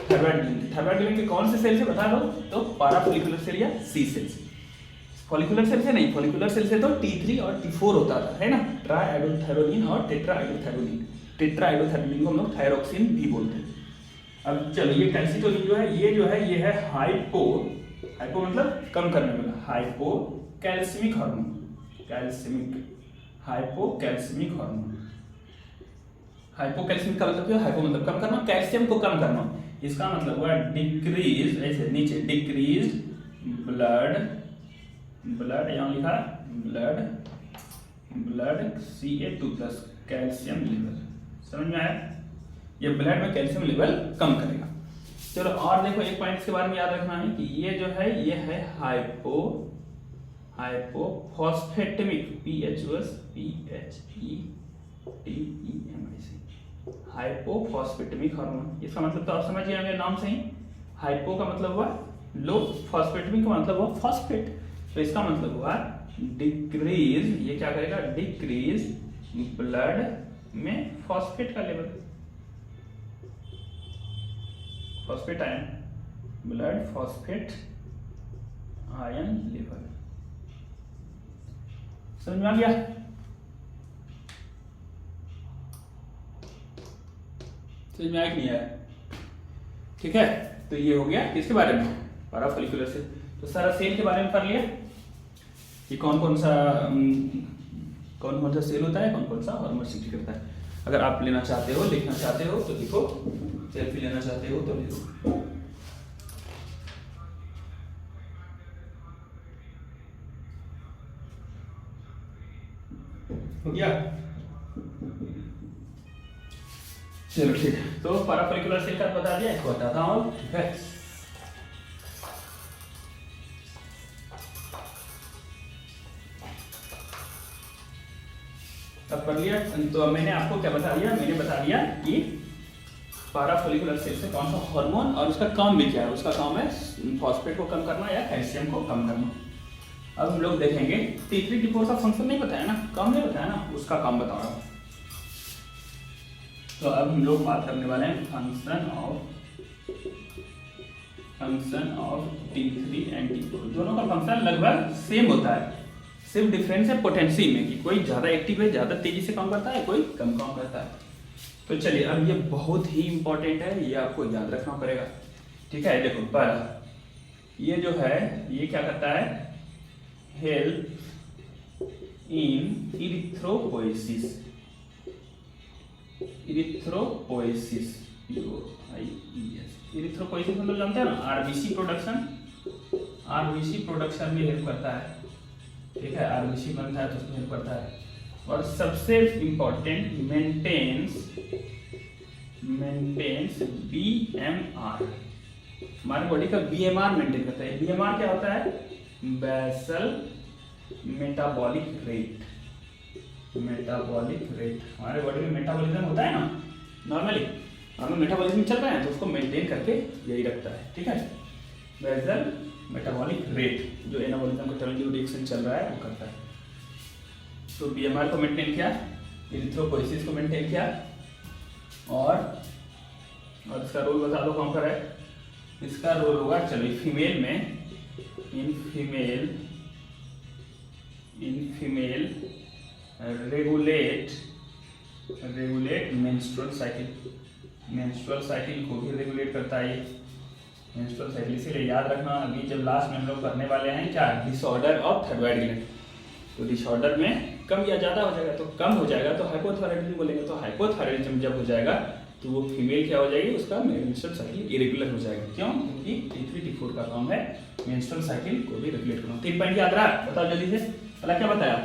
A: Thyroid gland. थायराइड ग्लैंड के कौन से सेल से बता दो? तो पाराफोलिकुलर सेल या सी सेल से। फॉलिकुलर सेल से नहीं, फॉलिकुलर सेल से तो T3 और T4 होता था, है ना, ट्राइआइडोथायरोनिन और टेट्राआइडोथायरोनिन। टेट्राआइडोथायरोनिन को हम लोग थायरोक्सिन भी बोलते हैं। अब चलो ये कैल्सीटोनिन जो है ये है हाइपो मतलब कम करने वाला, hypocalcaemic hormone. Hypocalcaemic hormone. Hypocalcaemic का मतलब क्या? हाइपो मतलब कम करना, कैल्शियम को कम करना। इसका मतलब हुआ डिक्रीज, ऐसे नीचे डिक्रीज ब्लड यहाँ लिखा ब्लड Ca2+, कैल्शियम लेवल। समझ में आया? ये ब्लड में कैल्शियम लेवल कम करेगा। चलो और देखो एक पॉइंट इसके बारे में याद रखना है कि ये जो है ये है हाइपोफॉस्फेटेमिक, हाइपोफॉस्फेटेमिक हार्मोन। इसका मतलब तो आप समझिए मेरे नाम से ही, हाइपो का मतलब हुआ लो, फॉस्फेटेमिक का मतलब हुआ फॉस्फेट। तो इसका मतलब हुआ डिक्रीज, ये क्या करेगा? डिक्रीज ब्लड में फॉस्फेट का level, phosphate ion, blood phosphate ion level. समझ में आ गया? समझ में आया कि नहीं आया? ठीक है, तो ये हो गया किसके बारे में? पाराफोलिकुलर सेल। तो सारा सेल के बारे में कर लिया कि कौन कौन सा सेल होता है, कौन कौन सा हार्मोन सीक्रेट करता है। अगर आप लेना चाहते हो, लिखना चाहते हो तो लिखो, सेल्फी लेना चाहते हो तो लिखो। हो गया? चलो ठीक है, तो पाराफोलिकुलर सेल का बता दिया, इसको बताता हूँ। ठीक है, अब कर लिया। तो मैंने आपको क्या बता दिया? मैंने बता दिया कि पारा फोलिकुलर सेल से कौन सा हार्मोन, और उसका काम भी क्या है? उसका काम है फॉस्फेट को कम करना या कैल्शियम को कम करना। अब हम लोग देखेंगे T3 T4 का फंक्शन नहीं बताया ना, काम नहीं बताया ना, उसका काम बता रहा हूँ। तो अब हम लोग बात करने वाले हैं function of T3 and T4। दोनों का फंक्शन लगभग सेम होता है, सिर्फ डिफरेंस है पोटेंसी में कि कोई ज़्यादा एक्टिव है, ज़्यादा तेजी से काम करता है, कोई कम काम करता है। तो चलिए, अब ये बहुत ही इंपॉर्टेंट है, ये आपको याद रखना पड़ेगा, ठीक है। देखो पहला ये जो है ये क्या करता है, हेल्प इन इरिथ्रोपोइसिस। इरिथ्रोपोइसिस मतलब जानते हैं ना, आरबीसी प्रोडक्शन में हेल्प करता है, ठीक है। आरबीसी बनता है तो उसमें हेल्प करता है। और सबसे इंपॉर्टेंट मेंटेन्स बीएमआर, हमारे बॉडी का बीएमआर मेंटेन करता है। बीएमआर क्या होता है? Basal metabolic rate. हमारे बॉडी में मेटाबॉलिज्म होता है ना, नॉर्मली मेटाबॉलिज्म चल रहा है तो उसको मेंटेन करके यही रखता है, ठीक है। बेसल मेटाबॉलिक रेट जो एनाबॉलिज्म का टर्मिनल रिएक्शन चल रहा है वो करता है। तो बीएमआर को मेंटेन किया, इरिथ्रोपोइसिस को मेंटेन किया, और इसका रोल बता दो कौन सा है। इसका रोल होगा, चलो फीमेल में, in female regulate menstrual cycle को भी रेगुलेट करता है ये मेंस्ट्रुअल साइकिल। इसीलिए याद रखना, अभी जब लास्ट में हम लोग करने वाले हैं क्या, डिसऑर्डर ऑफ थायराइड ग्लैंड। तो डिसऑर्डर में कम या ज़्यादा हो जाएगा, तो कम हो जाएगा तो हाइपोथायराइडिज्म बोलेंगे। तो हाइपोथायराइडिज्म जब हो जाएगा तो वो फीमेल क्या हो जाएगी, उसका मेंस्ट्रुअल साइकिल इरेगुलर हो जाएगा। क्यों? क्योंकि T3 T4 का काम है मेंस्ट्रुअल साइकिल को भी रेगुलेट करना। 3 पॉइंट याद रहा, बताओ जल्दी से। पहला क्या बताया,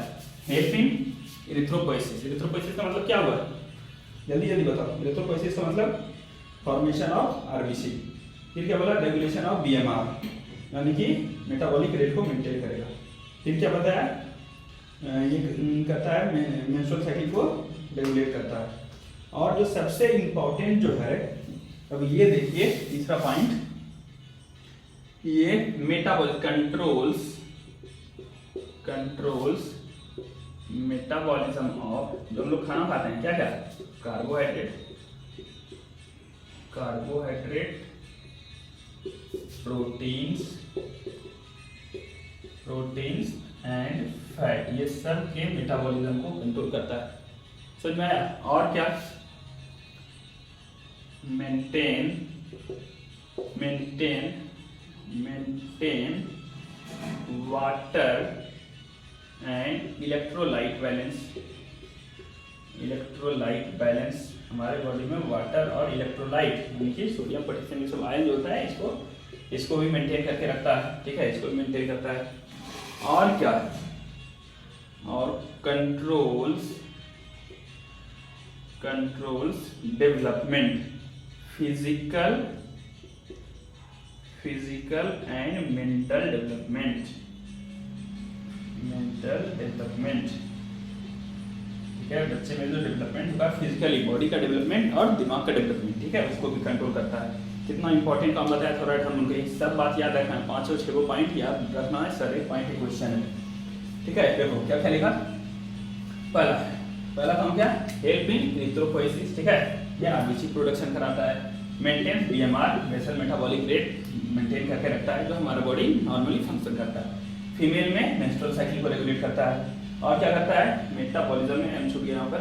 A: हेल्प इन इरिथ्रोपोइसिस। इरिथ्रोपोइसिस का मतलब क्या हुआ, जल्दी बताओ। इरिथ्रोपोइसिस का मतलब फॉर्मेशन ऑफ आरबीसी। फिर क्या बोला, रेगुलेशन ऑफ बीएमआर, यानी कि मेटाबॉलिक रेट को मेंटेन करेगा। फिर क्या बताया, ये करता है मेंस्ट्रुअल साइकिल को रेगुलेट करता है। और जो सबसे इंपॉर्टेंट जो है, अब ये देखिए तीसरा पॉइंट, ये मेटाबॉलिक कंट्रोल्स मेटाबॉलिज्म ऑफ, जो हम लोग खाना खाते हैं क्या क्या, कार्बोहाइड्रेट, प्रोटीन्स एंड फैट, ये सब के मेटाबॉलिज्म को कंट्रोल करता है। समझ में आया? और क्या, maintain water and electrolyte balance. हमारे बॉडी में वाटर और इलेक्ट्रोलाइट यानी कि सोडियम पोटेशियम ये सब आयन जो होता है इसको भी मेंटेन करके रखता है, ठीक है। इसको भी मेंटेन करता है। और क्या, और controls development, physical and mental development, ठीक है। बच्चे में जो डेवलपमेंट होगा फिजिकली, बॉडी का डेवलपमेंट और दिमाग का डेवलपमेंट, ठीक है, उसको भी कंट्रोल करता है। कितना इंपॉर्टेंट काम बताया थायराइड हार्मोन का, सब बात याद रखना है। 5 और 6 पॉइंट याद रखना है, सर एक पॉइंट के क्वेश्चन है, ठीक है। देखो क्या क्या लिखा, पहला काम क्या, हेल्प इन इरिथ्रोपोइसिस, ठीक है, ये आरबीसी प्रोडक्शन कराता है। Maintain BMR, basal metabolic rate maintain करके रखता है, जो हमारा बॉडी नॉर्मली फंक्शन करता है। फीमेल में मेंस्ट्रुअल साइकिल को रेगुलेट करता है। और क्या करता है, मेटाबॉलिज्म में एम छूट गया यहाँ पर,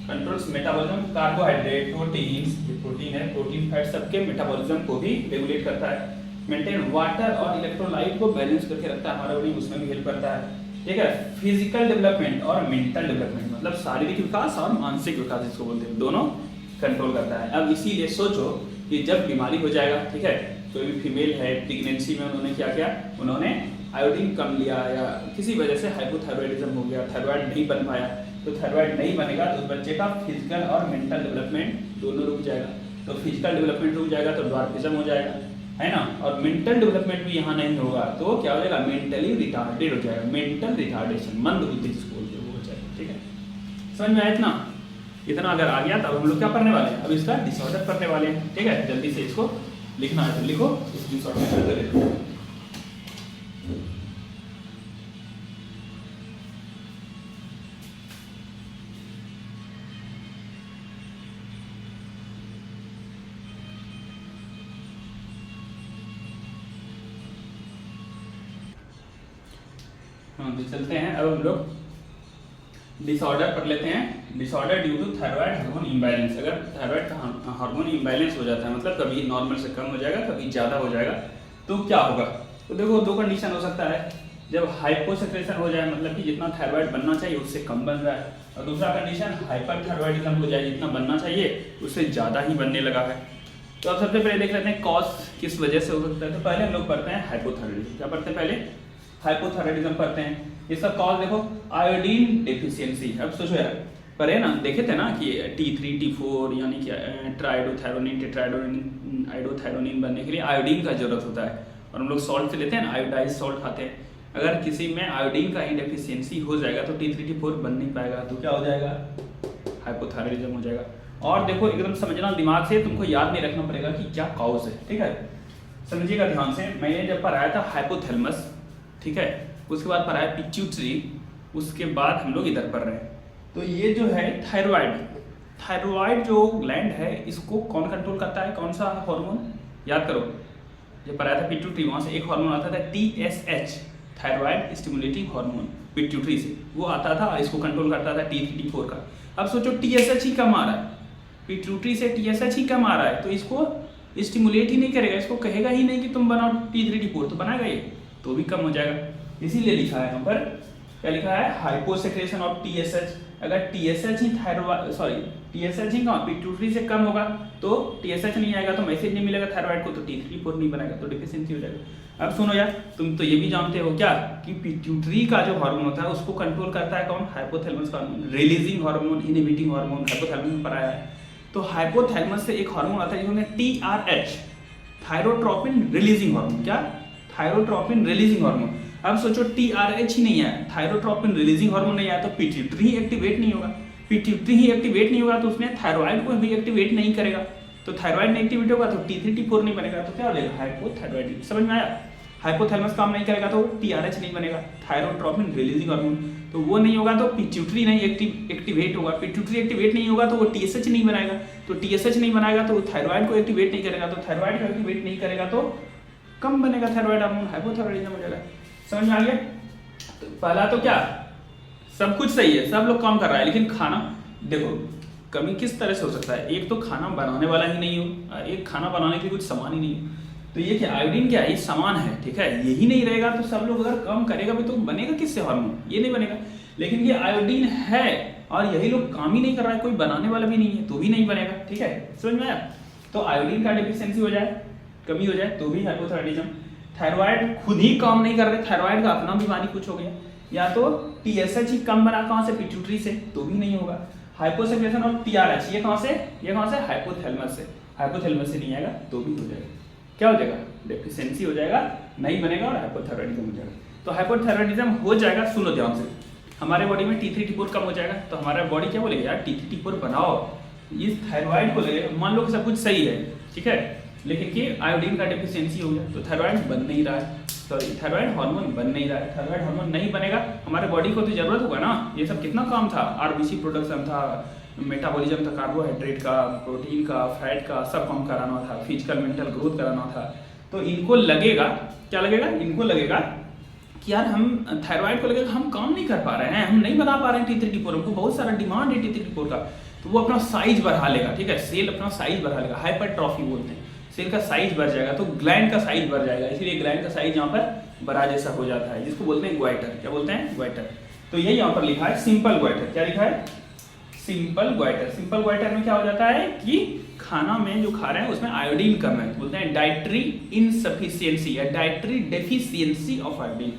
A: कंट्रोल्स मेटाबॉलिज्म, कार्बोहाइड्रेट, प्रोटीन्स, ये प्रोटीन है, प्रोटीन फैट सबके मेटाबॉलिज्म को भी रेगुलेट करता है। मेंटेन वाटर और इलेक्ट्रोलाइट को बैलेंस करके रखता है हमारा बॉडी, उसमें भी हेल्प करता है, ठीक है। फिजिकल डेवलपमेंट और मेंटल डेवलपमेंट मतलब शारीरिक विकास और मानसिक विकास जिसको बोलते हैं, दोनों कंट्रोल करता है। अब इसीलिए सोचो कि जब बीमारी हो जाएगा, ठीक है, कोई भी फीमेल है प्रेगनेंसी में, उन्होंने क्या किया, उन्होंने आयोडीन कम लिया या किसी वजह से हाइपोथायराइडिज्म हो गया, थायराइड नहीं बन पाया, तो थायराइड नहीं बनेगा तो बच्चे का फिजिकल और मेंटल डेवलपमेंट दोनों रुक जाएगा। तो फिजिकल डेवलपमेंट रुक जाएगा तो ड्वार्फिज्म हो जाएगा, है ना। और मेंटल डेवलपमेंट भी यहाँ नहीं होगा तो क्या हो जाएगा, मेंटली रिटार्डेड हो जाएगा, मेंटल रिटार्डेशन, मंद बुद्धि जिसको बोलते हैं वो हो जाएगा, ठीक है। समझ में आया इतना? इतना अगर आ गया तब हम लोग क्या पढ़ने वाले हैं, अब इसका डिसऑर्डर पढ़ने वाले हैं। ठीक है, जल्दी से इसको लिखना है तो लिखो, इस डिसऑर्डर। हाँ तो चलते हैं, अब हम लोग डिसऑर्डर पढ़ लेते हैं। Disorder due to thyroid hormone imbalance. अगर थायराइड का हार्मोन इम्बैलेंस हो जाता है, मतलब कभी नॉर्मल से कम हो जाएगा, कभी ज़्यादा हो जाएगा, तो क्या होगा? तो देखो दो कंडीशन हो सकता है। जब हाइपोसेक्रेशन हो जाए, मतलब कि जितना थायराइड बनना चाहिए उससे कम बन रहा है, और दूसरा कंडीशन हाइपरथायराइडिज्म हो जाए, जितना बनना चाहिए उससे ज़्यादा ही बनने लगा है। तो अब सबसे पहले देख लेते हैं कॉज किस वजह से हो सकता है। तो पहले हम लोग पढ़ते हैं हाइपोथायराइडिज्म। क्या पढ़ते हैं? पहले हाइपोथायराइडिज्म पढ़ते हैं। इसका कॉज देखो आयोडीन डेफिशिएंसी। अब सोचो यार, पर है ना, देखे थे ना कि T3 T4 यानी कि ट्राइडोथायरोनिन टेट्राइडोनिन आइडोथायरोनिन बनने के लिए आयोडीन का जरूरत होता है, और हम लोग सॉल्ट से लेते हैं ना, आयोडाइज सॉल्ट खाते हैं। अगर किसी में आयोडीन का ही डेफिशिएंसी हो जाएगा तो T3 T4 बन नहीं पाएगा, तो क्या हो जाएगा? हाइपोथायराइडिज्म हो जाएगा। और देखो एकदम समझना दिमाग से, तुमको याद नहीं रखना पड़ेगा कि क्या कॉज है। ठीक है, समझिएगा ध्यान से। मैंने जब पढ़ाया था हाइपोथैलेमस, ठीक है, उसके बाद पढ़ाया पिट्यूटरी, उसके बाद हम लोग इधर पढ़ रहे हैं। तो ये जो है थायराइड, थायराइड जो ग्लैंड है इसको कौन कंट्रोल करता है? कौन सा हार्मोन? याद करो, जब पढ़ाया था पिट्यूटरी, वहां से एक हार्मोन आता था TSH, thyroid stimulating hormone, pituitary से वो आता था, इसको कंट्रोल करता था T3 T4 का। अब सोचो TSH ही कम आ रहा है, पिट्यूटरी से TSH ही कम आ रहा है, तो इसको स्टिमुलेट ही नहीं करेगा, इसको कहेगा ही नहीं कि तुम बनाओ T3 T4, तो बनाएगा ये, तो भी कम हो जाएगा। इसीलिए लिखा है यहाँ पर, क्या लिखा है? Hyposecretion of TSH। अगर TSH ही थायराइड, सॉरी TSH ही कहाँ, पिट्यूटरी से कम होगा तो TSH नहीं आएगा, तो मैसेज नहीं मिलेगा थायराइड को, तो T3 T4 नहीं बनेगा, तो डिफिशिएंसी हो जाएगा। अब सुनो यार, तुम तो ये भी जानते हो क्या कि पिट्यूटरी का जो हार्मोन होता है उसको कंट्रोल करता है कौन? हाइपोथैलेमस का hormone, releasing hormone, inhibiting hormone, hypothalamus में पढ़ाया है। तो हाइपोथैलेमस से एक हार्मोन आता है जिसमें TRH, थायरोट्रोपिन रिलीजिंग हार्मोन। क्या? Thyrotropin releasing hormone. अब सोचो TRH ही नहीं है, थायरोट्रोपिन रिलीजिंग हार्मोन नहीं आया, तो पिट्यूटरी ही एक्टिवेट नहीं होगा। पिट्यूटरी ही एक्टिवेट नहीं होगा तो उसने थायराइड को भी एक्टिवेट नहीं करेगा, तो थायराइड नहीं एक्टिवेट होगा तो T3 T4 नहीं बनेगा, तो क्या हो जाएगा? हाइपोथायराइडिज्म। समझ में आया? हाइपोथैलेमस काम नहीं करेगा तो TRH नहीं बनेगा, थायरोट्रोपिन रिलीजिंग हार्मोन, तो वो नहीं होगा तो पिट्यूटरी नहीं एक्टिवेट होगा, पिट्यूटरी एक्टिवेट नहीं होगा तो वो TSH नहीं बनाएगा, तो TSH नहीं बनाएगा तो थायराइड को एक्टिवेट नहीं करेगा, तो थायराइड को एक्टिवेट नहीं करेगा तो कम बनेगा थायराइड हार्मोन, हाइपोथायराइडिज्म हो जाएगा। समझ में आ गया? तो पहला तो क्या, सब कुछ सही है, सब लोग काम कर रहा है, लेकिन खाना देखो कमी किस तरह से हो सकता है। एक तो खाना बनाने वाला ही नहीं हो, एक खाना बनाने के लिए कुछ सामान ही नहीं हो, तो ये क्या आयोडीन क्या है? ये सामान है, ठीक है, यही नहीं रहेगा तो सब लोग अगर कम करेगा भी तो बनेगा किससे हार्मोन? ये नहीं बनेगा। लेकिन ये आयोडीन है और यही लोग काम ही नहीं कर रहा है, कोई बनाने वाला भी नहीं है, तो भी नहीं बनेगा। ठीक है, समझ में आया? तो आयोडीन का डेफिशिएंसी हो जाए, कमी हो जाए, तो भी हाइपोथायराइडिज्म। थायराइड खुद ही काम नहीं कर रहे, थायराइड का अपना बीमारी कुछ हो गया, या तो TSH ही कम बना, कहां से? पिट्यूटरी से, तो भी नहीं होगा। हाइपोसेक्रेशन ऑफ TRH, ये कहां से? ये कहां से? हाइपोथैलेमस से, हाइपोथैलेमस से नहीं आएगा तो भी हो जाएगा। क्या हो जाएगा? डेफिशिएंसी हो जाएगा, नहीं बनेगा और हाइपोथायराइडिज्म हो जाएगा। तो हाइपोथायराइडिज्म हो जाएगा, सुनो ध्यान से, हमारे बॉडी में T3 T4 कम हो जाएगा, तो हमारा बॉडी क्या बोलेगा? यार T3 T4 बनाओ, इस थायराइड को ले, मान लो कि सब कुछ सही है, ठीक है, लेकिन कि आयोडीन का डेफिशिएंसी हो गया तो थायराइड बन नहीं रहा है, सॉरी थायराइड हार्मोन बन नहीं रहा है। थायराइड हार्मोन नहीं बनेगा, हमारे बॉडी को तो जरूरत होगा ना, ये सब कितना काम था, RBC प्रोडक्शन था, मेटाबॉलिज्म था, कार्बोहाइड्रेट का, प्रोटीन का, फैट का, सब काम कराना था, फिजिकल मेंटल ग्रोथ कराना था, तो इनको लगेगा, क्या लगेगा? इनको लगेगा कि यार हम थायराइड को लगेगा हम काम नहीं कर पा रहे हैं, हम नहीं बना पा रहे हैं T3 T4, हमको बहुत सारा डिमांड है T3 T4 का, तो वो अपना साइज बढ़ा लेगा, ठीक है, सेल अपना साइज बढ़ा लेगा, हाइपरट्रॉफी बोलते हैं, सेल का साइज बढ़ जाएगा तो ग्लैंड का साइज बढ़ जाएगा, इसलिए ग्लैंड का साइज यहाँ पर बड़ा जैसा हो जाता है, जिसको बोलते हैं ग्वाइटर। क्या बोलते हैं? ग्वाइटर। तो ये यहाँ पर लिखा है सिंपल ग्वाइटर। क्या लिखा है? Simple goitre. सिंपल ग्वाइटर में क्या हो जाता है कि खाना में जो खा रहे हैं उसमें आयोडीन कम है, बोलते हैं डाइटरी इनसफिशियंसी या डाइटरी डेफिशिएंसी ऑफ आयोडीन।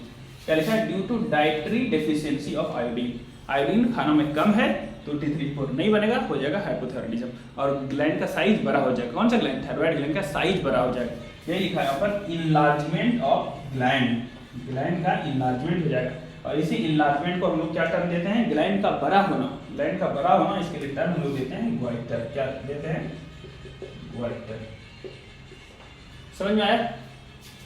A: क्या लिखा है? Due to dietary deficiency of iodine, iodine खाना में कम है तो T3 T4 नहीं बनेगा, हो जाएगा हाइपोथायराइडिज्म, और ग्लैंड का साइज बड़ा हो जाएगा। कौन सा ग्लैंड? थायराइड ग्लैंड का साइज बड़ा हो जाएगा। यही लिखा है यहाँ पर, इनलार्जमेंट ऑफ ग्लैंड, ग्लैंड का इनलार्जमेंट हो जाएगा, और इसी इनलार्जमेंट को हम लोग क्या टर्म देते हैं? ग्लैंड का बड़ा होना, ग्लैंड का बड़ा होना, इसके लिए टर्म हम लोग देते हैं ग्वाइटर। क्या देते हैं? ग्वाइटर। समझ में आया?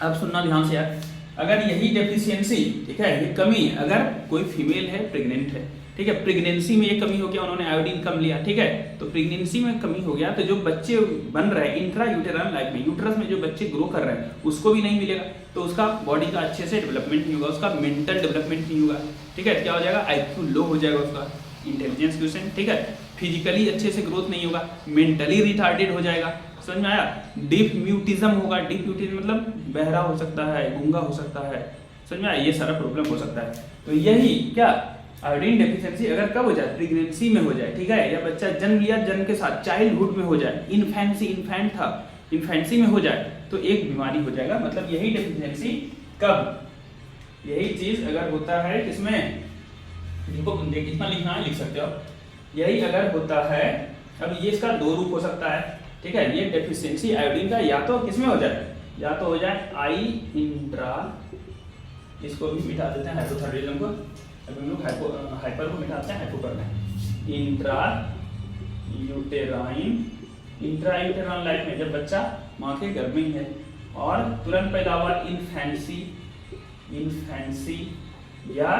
A: अब सुनना ध्यान से यार, अगर यही डेफिशिएंसी, ठीक है, ये कमी अगर कोई फीमेल है, प्रेग्नेंट है, ठीक है, प्रेगनेंसी में ये कमी हो गया, उन्होंने आयोडीन कम लिया, ठीक है, तो प्रेगनेंसी में कमी हो गया, तो जो बच्चे बन रहे हैं इंट्रा यूटेरल लाइफ में, यूट्रस में जो बच्चे ग्रो कर रहे हैं उसको भी नहीं मिलेगा, तो उसका बॉडी का अच्छे से डेवलपमेंट नहीं होगा, उसका मेंटल डेवलपमेंट नहीं होगा, ठीक है, क्या हो जाएगा? आईक्यू लो हो जाएगा उसका, इंटेलिजेंस क्वेश्चन, ठीक है, फिजिकली अच्छे से ग्रोथ नहीं होगा, मेंटली रिटार्डेड हो जाएगा। समझ में आया? डीप म्यूटिज्म होगा, डीप म्यूटिज्म मतलब बहरा हो सकता है, गूंगा हो सकता है। समझ में आया? ये सारा प्रॉब्लम हो सकता है। तो यही क्या आयोडीन डेफिशिएंसी अगर कब हो जाए? प्रेगनेंसी में हो जाए, ठीक है, या बच्चा जन्म लिया, जन्म के साथ चाइल्डहुड में हो जाए, इन्फेंसी, इन्फेंट था, इन्फेंसी में हो जाए, तो एक बीमारी हो जाएगा। मतलब यही डेफिशिएंसी कब, यही चीज अगर होता है किसमें, इनको कितना लिखना है लिख सकते हो, यही अगर होता है, अब ये इसका दो रूप हो सकता है, ठीक है, ये डेफिशिएंसी आयोडीन का या तो किसमें हो जाए, या तो हो जाए आई इंट्रा, इसको भी मिटा देते हैं हाइपोथायराइडिज्म को, अभी हम लोग हाइपर को मिटाते हैं, हाइपो करना है, intra uterine, intra uterine life में जब बच्चा माँ के गर्भ में है और तुरंत पैदा हुआ इन्फेंसी, इन्फेंसी या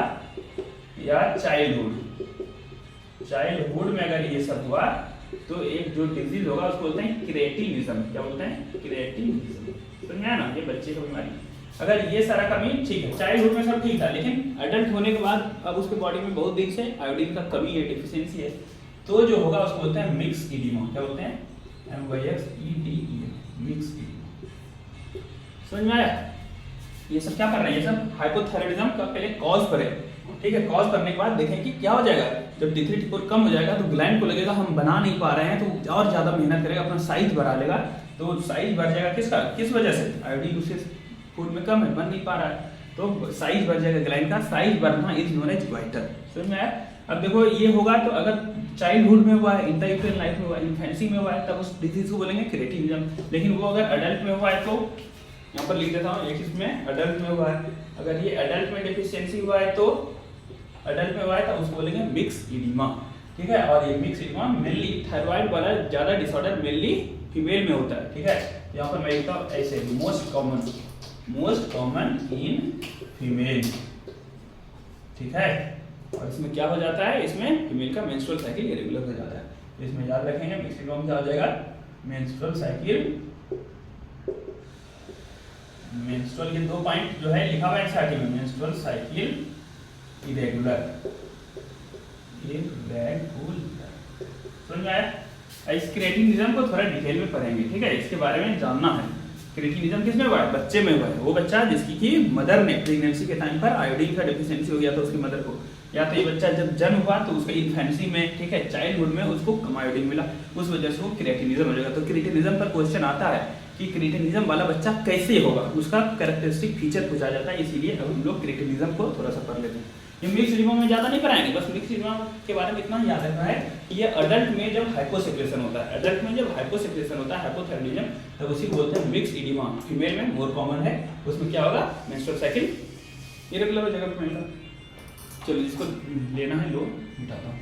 A: चाइल्डहुड में अगर ये सब हुआ तो एक जो डिजीज होगा उसको बोलते हैं क्रिएटिनिज्म। क्या बोलते हैं? क्रिएटिनिज्म। समझ में आया ना? ये बच्चे का बीमारी। अगर ये सारा कमी ठीक है, चाइल्डहुड में सब ठीक था, लेकिन एडल्ट होने के बाद अब उसके बॉडी में बहुत दिन से आयोडीन का कमी है, डेफिशिएंसी है, तो जो होगा उसको बोलते हैं मिक्स इडिमा। क्या बोलते हैं? MYXEDEMA, myxoedema. समझ में आया? ये सब क्या कर रहे हैं? ये सब हाइपोथायराइडिज्म का पहले कॉज पर है, ठीक है, कॉज करने के बाद देखें कि क्या हो जाएगा। जब D3 T4 कम हो जाएगा तो ग्लैंड को लगेगा हम बना नहीं पा रहे हैं, तो और ज्यादा मेहनत करेगा, अपना साइज बढ़ा लेगा, तो साइज बढ़ जाएगा किसका, किस वजह से? आयोडीन उसके फूड में कम है, बन नहीं पा रहा है, तो साइज बढ़ जाएगा, ग्लैंड का साइज बढ़ना इज नोन एज ग्वाइटर। समझ में आया? अब देखो ये होगा तो अगर चाइल्डहुड में हुआ है, इंट्रायूटेराइन लाइफ में हुआ है, इन्फेंसी में हुआ है, तब उस डिजीज को बोलेंगे क्रिएटिनिज्म। लेकिन वो अगर अडल्ट में हुआ है तो यहाँ पर लिख देता हूँ, एक इसमें अडल्ट में हुआ है, अगर ये अडल्ट में डेफिशिएंसी हुआ है तो अडल्ट में हुआ है तो उसको बोलेंगे मिक्स इडिमा, ठीक है। और ये मिक्स इडिमा मेनली थायराइड वाला ज्यादा डिसऑर्डर मेनली फीमेल में होता है, ठीक है। यहाँ पर मैं लिखता हूँ ऐसे, मोस्ट कॉमन इन फीमेल, ठीक है। और इसमें क्या हो जाता है, इसमें फीमेल का मेंस्ट्रुअल साइकिल इरेगुलर हो जाता है। इसमें याद रखेंगे मिक्स इडिमा में क्या हो जाएगा, मेंस्ट्रुअल साइकिल, मेंस्ट्रुअल के दो पॉइंट जो है लिखा हुआ है एनसीईआरटी में, मेंस्ट्रुअल साइकिल इरेगुलर, समझ में आया। इस क्रिएटिनिज्म को थोड़ा डिटेल में पढ़ेंगे, ठीक है, इसके बारे में जानना है। क्रिएटिनिज्म किसमें हुआ है, बच्चे में हुआ है। वो बच्चा जिसकी की मदर ने प्रेगनेंसी के टाइम पर आयोडीन का डेफिशिएंसी हो गया था उसकी मदर को, या तो ये बच्चा जब जन्म हुआ तो उसका इन्फेंसी में, ठीक है, चाइल्डहुड में उसको कम आयोडीन मिला, उस वजह से वो क्रिएटिनिज्म हो जाएगा। तो क्रिएटिनिज्म पर क्वेश्चन आता है कि क्रिएटिनिज्म वाला बच्चा कैसे होगा, उसका कैरेक्टरिस्टिक फीचर पूछा जाता है, इसीलिए अब हम लोग क्रिएटिनिज्म को थोड़ा सा पढ़ लेते हैं। ये मिक्स इडिमा में ज्यादा नहीं पढ़ाएंगे, बस मिक्स इडिमा के बारे में इतना याद रखना है कि ये अडल्ट में जब हाइपोसेक्रेशन होता है, अडल्ट में जब हाइपोसेक्रेशन होता है, हाइपोथायराइडिज्म, तब उसी को बोलते हैं मिक्स इडिमा। फीमेल में मोर कॉमन है, उसमें क्या होगा, मेंस्ट्रुअल साइकिल इरेगुलर हो जाएगा फीमेल का। चलो जिसको लेना है लो, मिटाता हूँ।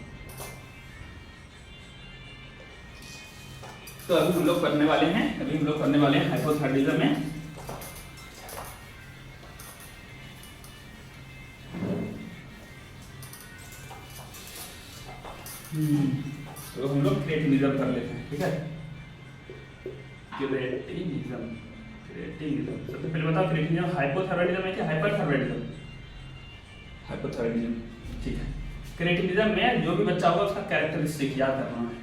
A: तो अभी हम लोग पढ़ने वाले हैं हाइपोथायराइडिज्म में तो हम लोग क्रिएटिनिज्म कर लेते हैं, ठीक है। क्रिएटिनिज्म सबसे पहले बताओ, क्रिएटिनिज्म हाइपोथायराइडिज्म है कि हाइपरथायराइडिज्म? हाइपोथायराइडिज्म, ठीक है। क्रिएटिनिज्म में जो भी बच्चा होगा उसका कैरेक्टरिस्टिक याद करना है।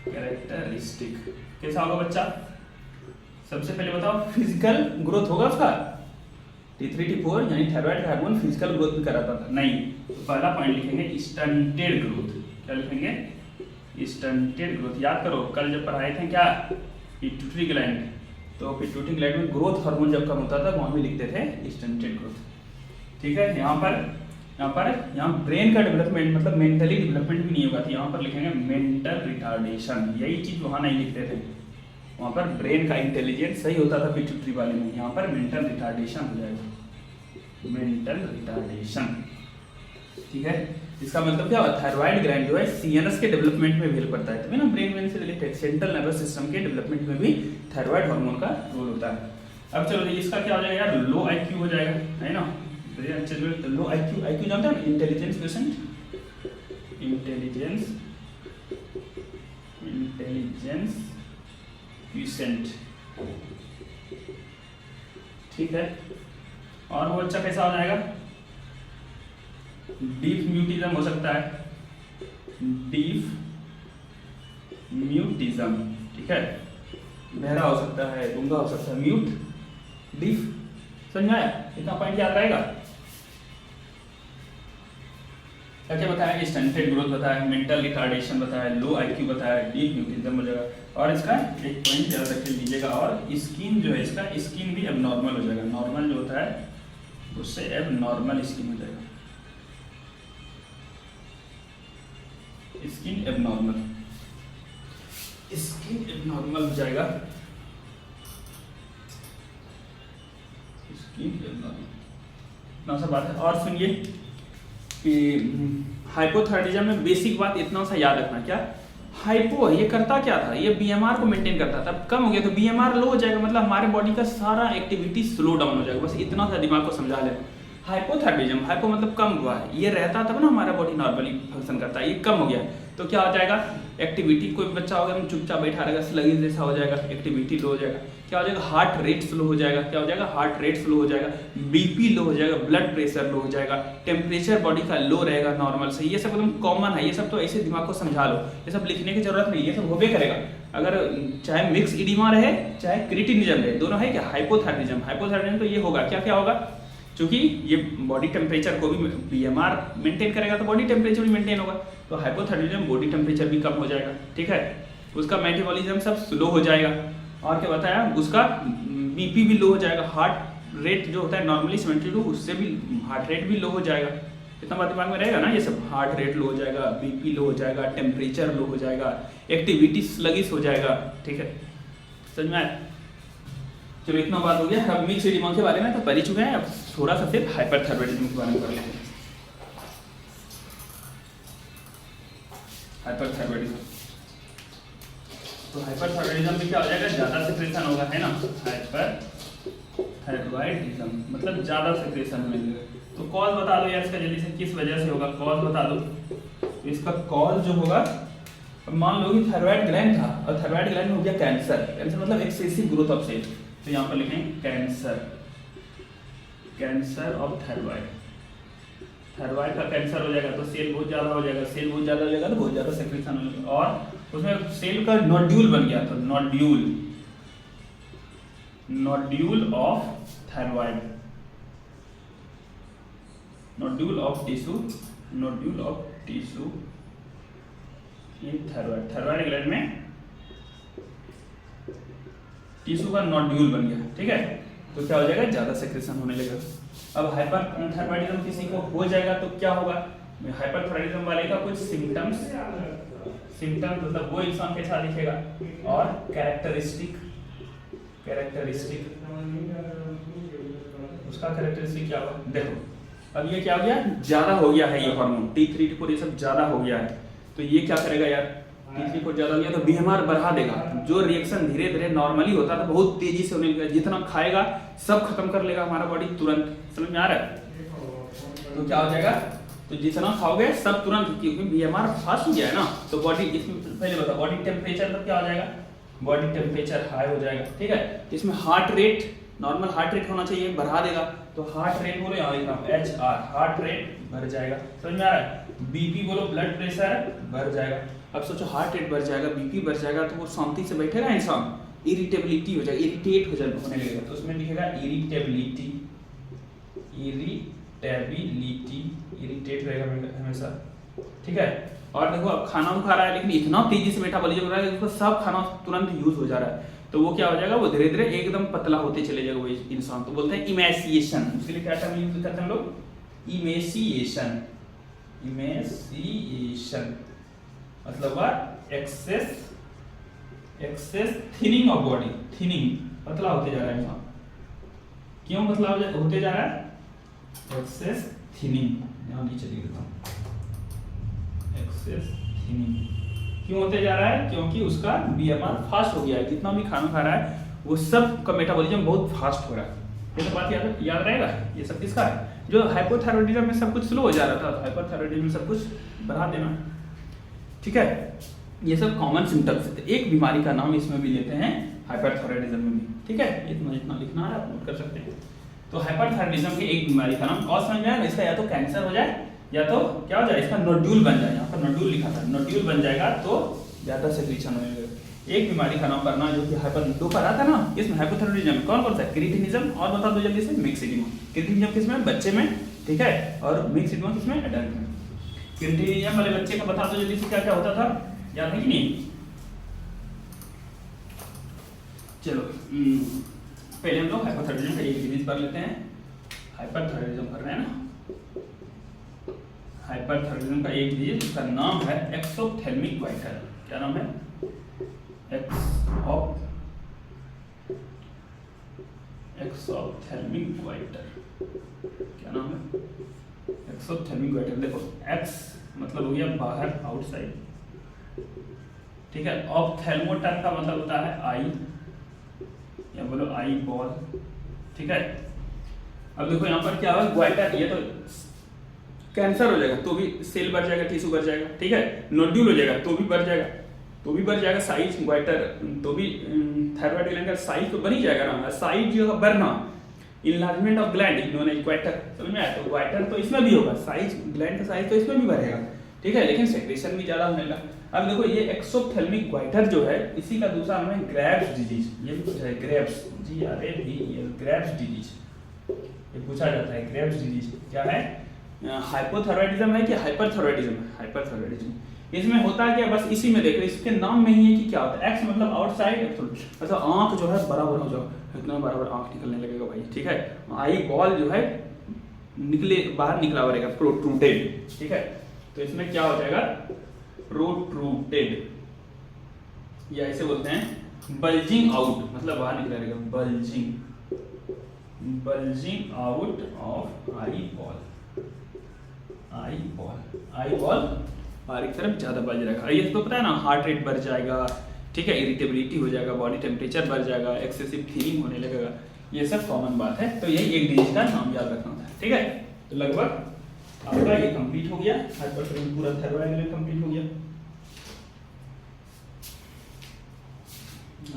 A: कैरेक्टरिस्टिक कैसा होगा बच्चा, सबसे पहले बताओ फिजिकल ग्रोथ होगा उसका, T3 T4 यानी थायराइड हार्मोन फिजिकल ग्रोथ भी कराता था नहीं, तो पहला पॉइंट लिखेंगे स्टंटेड ग्रोथ। क्या लिखेंगे, स्टंटेड ग्रोथ। याद करो कल जब पढ़ाए थे क्या, पिट्यूटरी ग्लैंड, तो पिट्यूटरी ग्लैंड में ग्रोथ हार्मोन जब कम होता था वहां भी लिखते थे स्टंटेड ग्रोथ, ठीक है। यहाँ ब्रेन का डेवलपमेंट मतलब मेंटली डेवलपमेंट भी नहीं होगा, तो यहाँ पर लिखेंगे मेंटल रिटार्डेशन। यही चीज वहां नहीं लिखते थे, वहां पर ब्रेन का इंटेलिजेंस सही होता था पिट्यूटरी वाले में, यहाँ पर मेंटल रिटार्डेशन हो जाएगा, मेंटल रिटार्डेशन, ठीक है। इसका मतलब क्या होता है, थायराइड ग्लैंड जो है सीएनएस के डेवलपमेंट में भी हेल्प करता है, तो ना ब्रेन वेन से रिलेटेड सेंट्रल नर्वस सिस्टम के डेवलपमेंट में भी थायराइड हार्मोन का रोल होता है। अब चलो इसका क्या हो जाएगा यार, लो आईक्यू हो जाएगा, है ना। लो आईक्यू, आईक्यू जानते हैं, इंटेलिजेंस क्वेश्चन, इंटेलिजेंस क्वेश्चन, ठीक है। और वो अच्छा कैसा हो जाएगा, डीप म्यूटिज्म हो सकता है, डीप म्यूटिज्म, ठीक है। बहरा हो सकता है, गूंगा हो सकता है, म्यूट, डीप, समझ में आया, इतना पॉइंट याद रहेगा। क्या बताया, स्टंटेड ग्रोथ बताया, मेंटल रिटार्डेशन बताया, लो आईक्यू बताया, डीप म्यूटिज्म हो जाएगा। और इसका एक पॉइंट याद रख लीजिएगा, और स्किन जो है इसका, स्किन भी एबनॉर्मल हो जाएगा, नॉर्मल जो होता है उससे एबनॉर्मल स्किन हो जाएगा, स्किन एबनॉर्मल, स्किन एबनॉर्मल हो जाएगा, स्किन एबनॉर्मल, इतना सा बात है। और सुनिए कि हाइपोथायराइडिज्म में बेसिक बात इतना सा याद रखना, क्या हाइपो ये करता क्या था, ये बीएमआर को मेंटेन करता था, अब कम हो गया तो बीएमआर लो हो जाएगा, मतलब हमारे बॉडी का सारा एक्टिविटी स्लो डाउन हो जाएगा, बस इतना सा दिमाग को समझा लेना। हाइपोथायराइडिज्म, हाइपो मतलब कम हुआ है, ये रहता तब ना हमारा बॉडी नॉर्मली फंक्शन करता है, ये कम हो गया तो क्या हो जाएगा, एक्टिविटी, कोई बच्चा होगा चुपचाप बैठा रहेगा, स्लगिश जैसा हो जाएगा, एक्टिविटी लो हो जाएगा, क्या हो जाएगा, हार्ट रेट स्लो हो जाएगा, क्या हो जाएगा, हार्ट रेट स्लो हो जाएगा, बीपी लो हो जाएगा, ब्लड प्रेशर लो हो जाएगा, टेम्परेचर बॉडी का लो रहेगा नॉर्मल से, ये सब एकदम कॉमन है, ये सब तो ऐसे दिमाग को समझा लो, ये सब लिखने की जरूरत नहीं, ये सब होबे करेगा, अगर चाहे मिक्स इडिमा रहे चाहे क्रिटिनिज्म रहे, दोनों है क्या, हाइपोथायराइडिज्म, हाइपोथायराइडिज्म तो ये होगा, क्या क्या होगा, क्योंकि ये बॉडी टेम्परेचर को भी बीएमआर मेंटेन करेगा तो बॉडी टेम्परेचर भी मेंटेन होगा, तो हाइपोथायराइडिज्म बॉडी टेम्परेचर भी कम हो जाएगा, ठीक है, उसका मेटाबॉलिज्म सब स्लो हो जाएगा, और क्या बताया, उसका बीपी भी लो हो जाएगा, हार्ट रेट जो होता है नॉर्मली 72 उससे भी हार्ट रेट भी लो हो जाएगा, इतना बात दिमाग में रहेगा ना, ये सब हार्ट रेट लो हो जाएगा, बीपी लो हो जाएगा, टेम्परेचर लो हो जाएगा, एक्टिविटी स्लगिश हो जाएगा, ठीक है, समझ में आया। चलो इतना बात हो गया, अब मिक्स इडिमा के बारे में तो पढ़ ही चुके हैं, अब थोड़ा सा सिर्फ हाइपरथायराइडिज्म के बारे में कर लेते हैं। हाइपरथायराइडिज्म, तो हाइपरथायराइडिज्म में क्या हो जाएगा, ज्यादा सेक्रेशन होगा, है ना, हाइपरथायराइडिज्म मतलब ज्यादा सेक्रेशन होने लगेगा, तो कॉज बता दो यार इसका जल्दी से, किस वजह से होगा, कॉज बता दो। तो इसका कॉज जो होगा, मान लो कि थायराइड ग्लैंड था और थायराइड ग्लैंड में हो गया कैंसर, कैंसर मतलब एक्सेसिव ग्रोथ ऑफ सेल, तो यहाँ पर लिखेंगे cancer, cancer of thyroid, thyroid का कैंसर हो जाएगा तो सेल बहुत ज्यादा हो जाएगा, सेल बहुत ज्यादा हो जाएगा तो बहुत ज्यादा सेक्रेशन हो जाएगा, और उसमें सेल का नोड्यूल बन गया, तो nodule, nodule of thyroid, nodule of tissue, nodule of tissue in thyroid, thyroid gland में टिश्यू का नोड्यूल बन गया, ठीक है, तो क्या हो जाएगा, ज्यादा सेक्रेशन होने लगेगा। अब हाइपरथायराइडिज्म किसी को हो जाएगा तो क्या होगा, हाइपरथायराइडिज्म वाले का कुछ सिम्टम्स, सिम्टम्स मतलब वो इंसान कैसा दिखेगा, और कैरेक्टरिस्टिक, कैरेक्टरिस्टिक उसका कैरेक्टरिस्टिक क्या होगा, देखो अब ये क्या हो गया, ज्यादा हो गया है ये हार्मोन T3 T4 ये सब ज्यादा हो गया है, तो ये क्या करेगा यार, T3 को ज्यादा हो गया तो बीएमआर बढ़ा देगा, जो रिएक्शन धीरे धीरे नॉर्मली होता था बहुत तेजी से होने लगेगा, जितना खाएगा सब खत्म कर लेगा हमारा बॉडी तुरंत, समझ में आ रहा है, तो क्या हो जाएगा, तो जितना खाओगे सब तुरंत, क्योंकि बीएमआर फास्ट हो गया है ना, तो बॉडी, इसमें पहले बताओ बॉडी टेम्परेचर तब क्या हो जाएगा, बॉडी टेम्परेचर हाई हो जाएगा, ठीक है, इसमें heart rate, normal heart rate होना चाहिए, बढ़ा देगा, तो हार्ट रेट बोलो यहाँ लिखा HR, हार्ट रेट बढ़ जाएगा, समझ में आ रहा है, बीपी बोलो ब्लड प्रेशर बढ़ जाएगा, अब सोचो हार्ट रेट बढ़ जाएगा, बीपी बढ़ जाएगा, तो वो शांति से बैठेगा इंसान, इरिटेबिलिटी हो जाएगा, इरिटेट होने लगेगा, तो उसमें लिखेगा इरिटेबिलिटी, इरिटेबिलिटी, इरिटेट रहेगा हमेशा, ठीक है। और देखो अब खाना भी खा रहा है लेकिन इतना तेजी से मेटाबॉलिज्म हो रहा है कि उसको सब खाना तुरंत यूज हो जा रहा है, तो वो क्या हो जाएगा, वो धीरे धीरे एकदम पतला होते चले जाएगा वो इंसान, तो बोलते हैं इमेसिएशन, उसके लिए क्या टर्म यूज करते हैं हम लोग, इमेसिएशन, इमेसिएशन मतलब excess, excess thinning of body, thinning, पतला होते जा रहा है इंसान, क्यों पतला होते जा रहा है, एक्सेस थिनिंग, यहाँ नीचे लिख देता हूँ, एक्सेस थिनिंग। क्यों होते जा रहा है? क्योंकि उसका बीएमआर फास्ट हो गया है, जितना भी खाना खा रहा है वो सब का मेटाबॉलिज्म बहुत फास्ट हो रहा है। ये तो बात याद रहेगा। ये सब किसका है? जो हाइपोथायराइडिज्म में सब कुछ स्लो हो जा रहा था, तो हाइपोथायराइडिज्म में सब कुछ बढ़ा देना, ठीक है। ये सब कॉमन सिम्टम्स है। एक बीमारी का नाम इसमें भी लेते हैं, हाइपरथायराइडिज्म में भी, ठीक है। इतना लिखना है, आप नोट कर सकते हैं। तो हाइपरथायराइडिज्म की एक बीमारी का नाम कॉज समझ में आया। इसका या तो कैंसर हो जाए या तो क्या हो जाए, इसका नोड्यूल बन जाए। यहाँ पर नोड्यूल लिखा था, नोड्यूल बन जाएगा तो ज्यादा सेक्रीशन होने लगेगा। एक बीमारी का नाम करना जो कि हाइपर दो पर आता है ना, इसमें हाइपोथायराइडिज्म कौन कौन सा है? क्रिटिनिज्म और बता दो जल्दी से, मिक्सिडिमा। क्रिटिनिज्म किसमें? बच्चे में, ठीक है। और मिक्सिडिमा किसमें? एडल्ट में। क्रिटिनिज्म वाले बच्चे का बता दो जल्दी से, क्या क्या होता था, याद है कि नहीं? चलो पहले हम लोग हाइपोथायराइडिज्म का एक डिजीज पढ़ लेते हैं। हाइपरथायराइडिज्म पढ़ रहे हैं ना। हाइपरथायराइडिज्म का एक डिजीज, उसका नाम है एक्सोप्थेल्मिक ग्वाइटर। क्या नाम है? एक्सोप्थेल्मिक ग्वाइटर। क्या नाम है? एक्सोप्थेल्मिक ग्वाइटर। देखो एक्स मतलब हो गया बाहर, आउटसाइड, ठीक है। ऑप्थेल्मोटन का मतलब होता है आई, या बोलो आई बॉल, ठीक है। अब देखो यहाँ पर क्या हुआ, ग्वाइटर, ये तो कैंसर हो जाएगा तो भी सेल बढ़ जाएगा, टिश्यू बढ़ जाएगा, ठीक है। नोड्यूल हो जाएगा तो भी बढ़ जाएगा, साइज ग्वाइटर तो भी थायराइड ग्लैंड का साइज तो बन ही जाएगा ना। साइज जो है बढ़ना, enlargement of gland known as goitre, समझ में आया? तो ग्वाइटर तो इसमें भी होगा, साइज ग्लैंड का साइज तो इसमें भी बढ़ेगा, ठीक है। लेकिन सेक्रेशन भी ज्यादा होने लगा। अब देखो ये एक्सोप्थेल्मिक ग्वाइटर जो है, इसी का दूसरा नाम है ग्रेव्स डिजीज। ये भी कुछ है, ग्रेव्स, ग्रेव्स डिजीज, ये पूछा जाता है। ग्रेव्स डिजीज क्या है? हाइपोथायराइडिज्म है कि हाइपरथायराइडिज्म है? हाइपरथायराइडिज्म। इसमें होता है क्या, बस इसी में देखो, इसके नाम में ही है कि क्या होता है। एक्स मतलब आउटसाइड, मतलब आंख जो है बड़ा हो जाओ, इतना बड़ा आंख निकलने लगेगा भाई, ठीक है। आई बॉल जो है निकले, बाहर निकला हुआ रहेगा, प्रोट्रूडेड, ठीक है। तो इसमें क्या हो जाएगा? प्रोट्रूडेड, या ऐसे बोलते हैं बल्जिंग आउट, मतलब बाहर निकला रहेगा, bulging out of eye ball बाहर की तरफ ज्यादा बढ़ जाएगा। ये तो पता है ना, हार्ट रेट बढ़ जाएगा, ठीक है। इरिटेबिलिटी हो जाएगा, बॉडी टेम्परेचर बढ़ जाएगा, एक्सेसिव फीलिंग होने लगेगा। ये सब कॉमन बात है। तो यही एक डिजीज का नाम याद रखना था, ठीक है। तो लगभग आपका ये कंप्लीट हो गया, हाइपरथायराइड पूरा थायराइड कंप्लीट हो गया।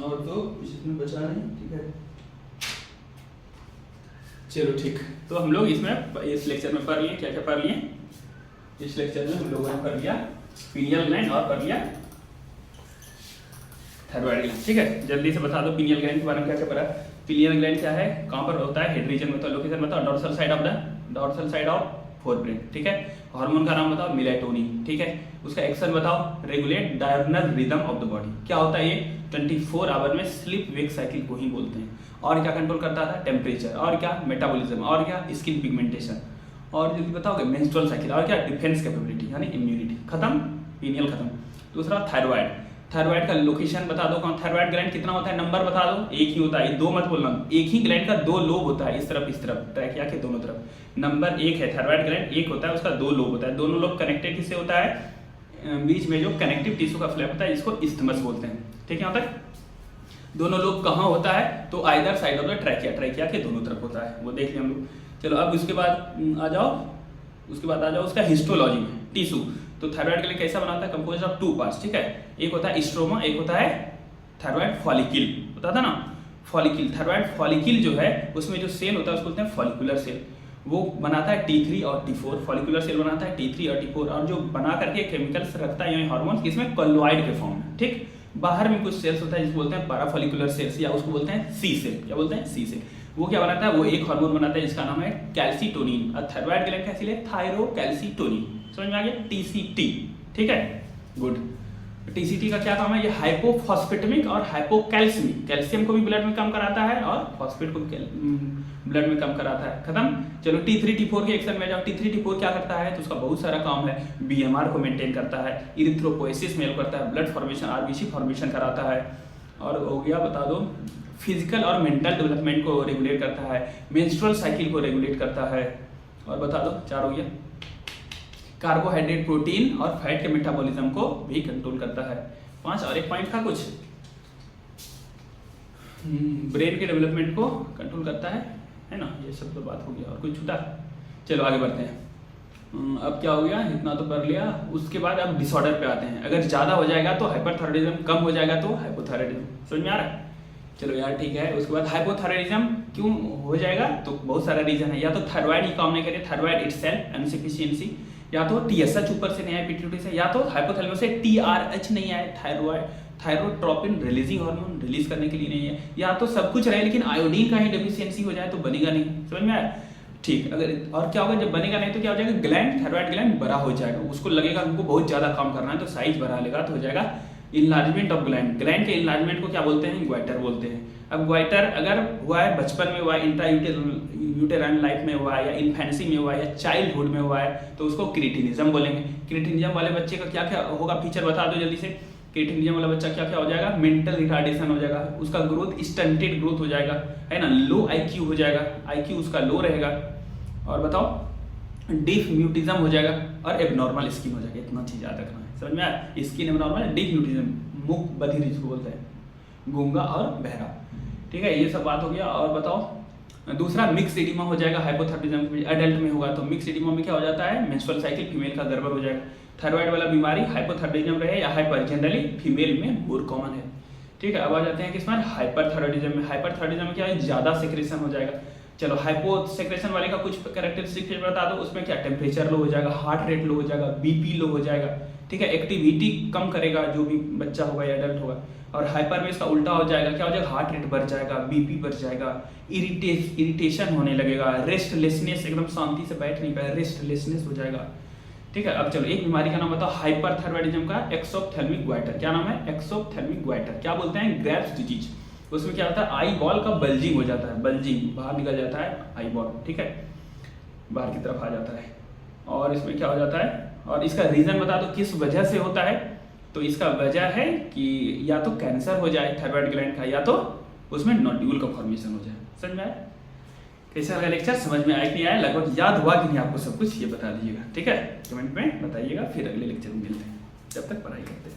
A: और तो कुछ इसमें बचा नहीं, ठीक है। चलो ठीक, तो हम लोग इसमें इस लेक्चर में पढ़ लिए, क्या क्या पढ़ लिए इस लेक्चर में? हम लोगों ने पढ़ लिया पीनियल ग्लैंड और पढ़ लिया थायराइड ग्लैंड, ठीक है। जल्दी से बता दो पीनियल ग्लैंड के बारे में क्या क्या पढ़ा। पीनियल ग्लैंड क्या है, कहाँ पर होता है? हेड रीजन में। तो लोकेशन बताओ, डॉर्सल साइड ऑफ फोरब्रेन, ठीक है। हार्मोन का नाम बताओ, मेलाटोनिन, ठीक है। उसका एक्शन बताओ, regulate diurnal rhythm of the body. क्या होता है ये? 24 आवर में स्लीप वेक साइकिल को ही बोलते हैं। और क्या कंट्रोल करता था? टेम्परेचर, और क्या? मेटाबॉलिज्म, और क्या? स्किन पिगमेंटेशन, और जल्दी बताओगे मेंस्ट्रुअल साइकिल, और क्या? डिफेंस कैपेबिलिटी यानी इम्यूनिटी। खत्म, पीनियल खत्म। दूसरा थायराइड, थायराइड का लोकेशन बता दो कौन। थायराइड ग्लैंड कितना होता है? नंबर बता दो। एक ही होता है, दो मत बोलना। एक ही ग्लैंड का दो लोब होता है, इस तरफ ट्रैकिया के दोनों तरफ। नंबर एक है, थायराइड ग्लैंड एक होता है, उसका दो लोब होता है। दोनों लोब कनेक्टेड किससे होता है? बीच में जो कनेक्टिव टिश्यू का फ्लैप होता है, इसको इस्थमस बोलते हैं, ठीक है। यहाँ तक दोनों लोब कहाँ होता है? तो either side of the trachea के दोनों तरफ होता है, वो देख लिया हम लोग। चलो अब उसके बाद आ जाओ उसका हिस्टोलॉजी में, टिश्यू। तो थायराइड ग्लैंड कैसा बनाता है? कंपोज ऑफ टू पार्ट्स, ठीक है। एक होता है स्ट्रोमा, एक होता है थायराइड फॉलिकल, होता था ना फॉलिकल। थायराइड फॉलिकल जो है उसमें जो सेल होता है उसको बोलते हैं फॉलिकुलर सेल। वो बनाता है T3 और T4, फॉलिकुलर सेल बनाता है T3 और T4, और जो बना करके केमिकल्स रखता है यानी हार्मोन्स, किसमें? कॉलोइड के फॉर्म में, ठीक। बाहर में कुछ सेल्स होता है जिसको बोलते हैं पैराफॉलिकुलर सेल्स, या उसको बोलते हैं सी सेल। क्या बोलते हैं? सी सेल। वो क्या बनाता है? वो एक हार्मोन बनाता है जिसका नाम है कैल्सीटोनिन। और थायराइड ग्लैंड का इसीलिए थायरोकैल्सीटोनिन, समझ में आ गया? TCT, ठीक है, गुड। TCT का क्या काम है? ये हाइपोफॉस्फेटमिक और हाइपोकैल्सिमिक, कैल्शियम को भी ब्लड में कम कराता है और फॉस्फेट को ब्लड में कम कराता है। खत्म। चलो T3 T4 के एक्शन में जाओ। T3 T4 क्या करता है? तो उसका बहुत सारा काम है। BMR को मेंटेन करता है, इरिथ्रोपोएसिस में हेल्प करता है, ब्लड फॉर्मेशन RBC फॉर्मेशन कराता है, और हो गया बता दो फिजिकल और मेंटल डेवलपमेंट को रेगुलेट करता है, मेंस्ट्रुअल साइकिल को रेगुलेट करता है, और बता दो 4 हो गया। कार्बोहाइड्रेट, प्रोटीन और फैट के मेटाबॉलिज्म को भी कंट्रोल करता है। 5 और एक पॉइंट था कुछ, ब्रेन के डेवलपमेंट को कंट्रोल करता है ना। ये सब तो बात हो गया, और कुछ छूटा? चलो आगे बढ़ते हैं। अब क्या हो गया, इतना तो कर लिया। उसके बाद अब डिसऑर्डर पे आते हैं। अगर ज़्यादा हो जाएगा तो हाइपरथायराइडिज्म, कम हो जाएगा तो हाइपोथायराइडिज्म। समझ में आ रहा है? चलो यार ठीक है। उसके बाद हाइपोथायराइडिज्म क्यों हो जाएगा, तो बहुत सारा रीजन है। या तो थायराइड ही काम नहीं करे, थायराइड इटसेल्फ इनसफिशिएंसी, या तो टीएसएच ऊपर से नहीं आए पिट्यूटरी से, या तो हाइपोथैलेमस से टीआरएच नहीं आए, थायरोट्रोपिन रिलीजिंग हार्मोन रिलीज करने के लिए नहीं है, या तो सब कुछ रहे लेकिन आयोडीन का ही डेफिशिएंसी हो जाए तो बनेगा नहीं। समझ में आया? ठीक। अगर और क्या होगा, जब बनेगा नहीं तो क्या हो जाएगा, ग्लैंड, थायराइड ग्लैंड बड़ा हो जाएगा, उसको लगेगा हमको बहुत ज्यादा काम करना है तो साइज बढ़ा लेगा, तो हो जाएगा इनलार्जमेंट ऑफ ग्लैंड। ग्लैंड के इनलार्जमेंट को क्या बोलते हैं, ग्वाइटर बोलते हैं। अब ग्वाइटर अगर हुआ है बचपन में हुआ है, इंट्रा यूटेराइन लाइफ में हुआ है, या इन्फेंसी में हुआ है, या चाइल्डहुड में हुआ है, तो उसको क्रिटिनिज्म बोलेंगे। क्रिटिनिज्म वाले बच्चे का क्या क्या होगा, फीचर बता दो जल्दी से। क्रिटिनिज्म वाला बच्चा क्या क्या हो जाएगा, मेंटल रिटार्डेशन हो जाएगा, उसका ग्रोथ स्टंटेड ग्रोथ हो जाएगा, है ना, लो आईक्यू हो जाएगा, आईक्यू उसका लो रहेगा, और बताओ डीफ म्यूटिज्म हो जाएगा, और एबनॉर्मल स्किन हो जाएगा। इतना चीज याद रखना है। समझ में आया? स्किन एबनॉर्मल, डीफ म्यूटिज्म, मुख बधिर जिसको बोलते हैं, गूंगा और बहरा। ठीक है, ये सब बात हो गया। और बताओ दूसरा मिक्स एडिमा हो जाएगा हाइपोथायराइडिज्म, एडल्ट में होगा तो मिक्स एडिमा में क्या हो जाता है, मेंस्ट्रुअल साइकिल फीमेल का गड़बड़ हो जाएगा। थायराइड वाला बीमारी हाइपोथायराइडिज्म रहे या हाइपर, जनरली फीमेल में मोर कॉमन है। ठीक है, अब आ जाते हैं किसमें, हाइपरथायराइडिज्म में। हाइपरथायराइडिज्म में क्या है, ज्यादा सेक्रेशन हो जाएगा। चलो हाइपोसेक्रेशन वाले का कुछ कैरेक्टरिस्टिक बता दो। उसमें क्या, टेम्परेचर लो हो जाएगा, हार्ट रेट लो हो जाएगा, बीपी लो हो जाएगा। ठीक है, एक्टिविटी कम करेगा जो भी बच्चा होगा या एडल्ट होगा। और हाइपर में इसका उल्टा हो जाएगा, क्या हो जाएगा, हार्ट रेट बढ़ जाएगा, बीपी बढ़ जाएगा, इरिटेशन होने लगेगा, रेस्टलेसनेस, एकदम शांति से बैठ नहीं पाएगा, रेस्टलेसनेस हो जाएगा। ठीक है, अब चलो एक बीमारी का नाम बताओ हाइपरथायराइडिज्म का, एक्सोप्थेल्मिक ग्वाइटर। क्या नाम है, एक्सोप्थेल्मिक ग्वाइटर। क्या बोलते हैं, ग्रेव्स डिजीज। उसमें क्या होता है, आई बॉल का बल्जिंग हो जाता है, बल्जिंग बाहर निकल जाता है आई बॉल। ठीक है, बाहर की तरफ आ जाता है। और इसमें क्या हो जाता है, और इसका रीजन बता दो किस वजह से होता है। तो इसका वजह है कि या तो कैंसर हो जाए थायराइड ग्लैंड का, या तो उसमें नोड्यूल का फॉर्मेशन हो जाए। समझ में आया? कैसा लगा लेक्चर, समझ में आया कि नहीं आया, लगभग याद हुआ कि नहीं आपको सब कुछ, ये बता दीजिएगा। ठीक है, कमेंट में बताइएगा, फिर अगले लेक्चर में मिलते हैं। जब तक पढ़ाई करते हैं।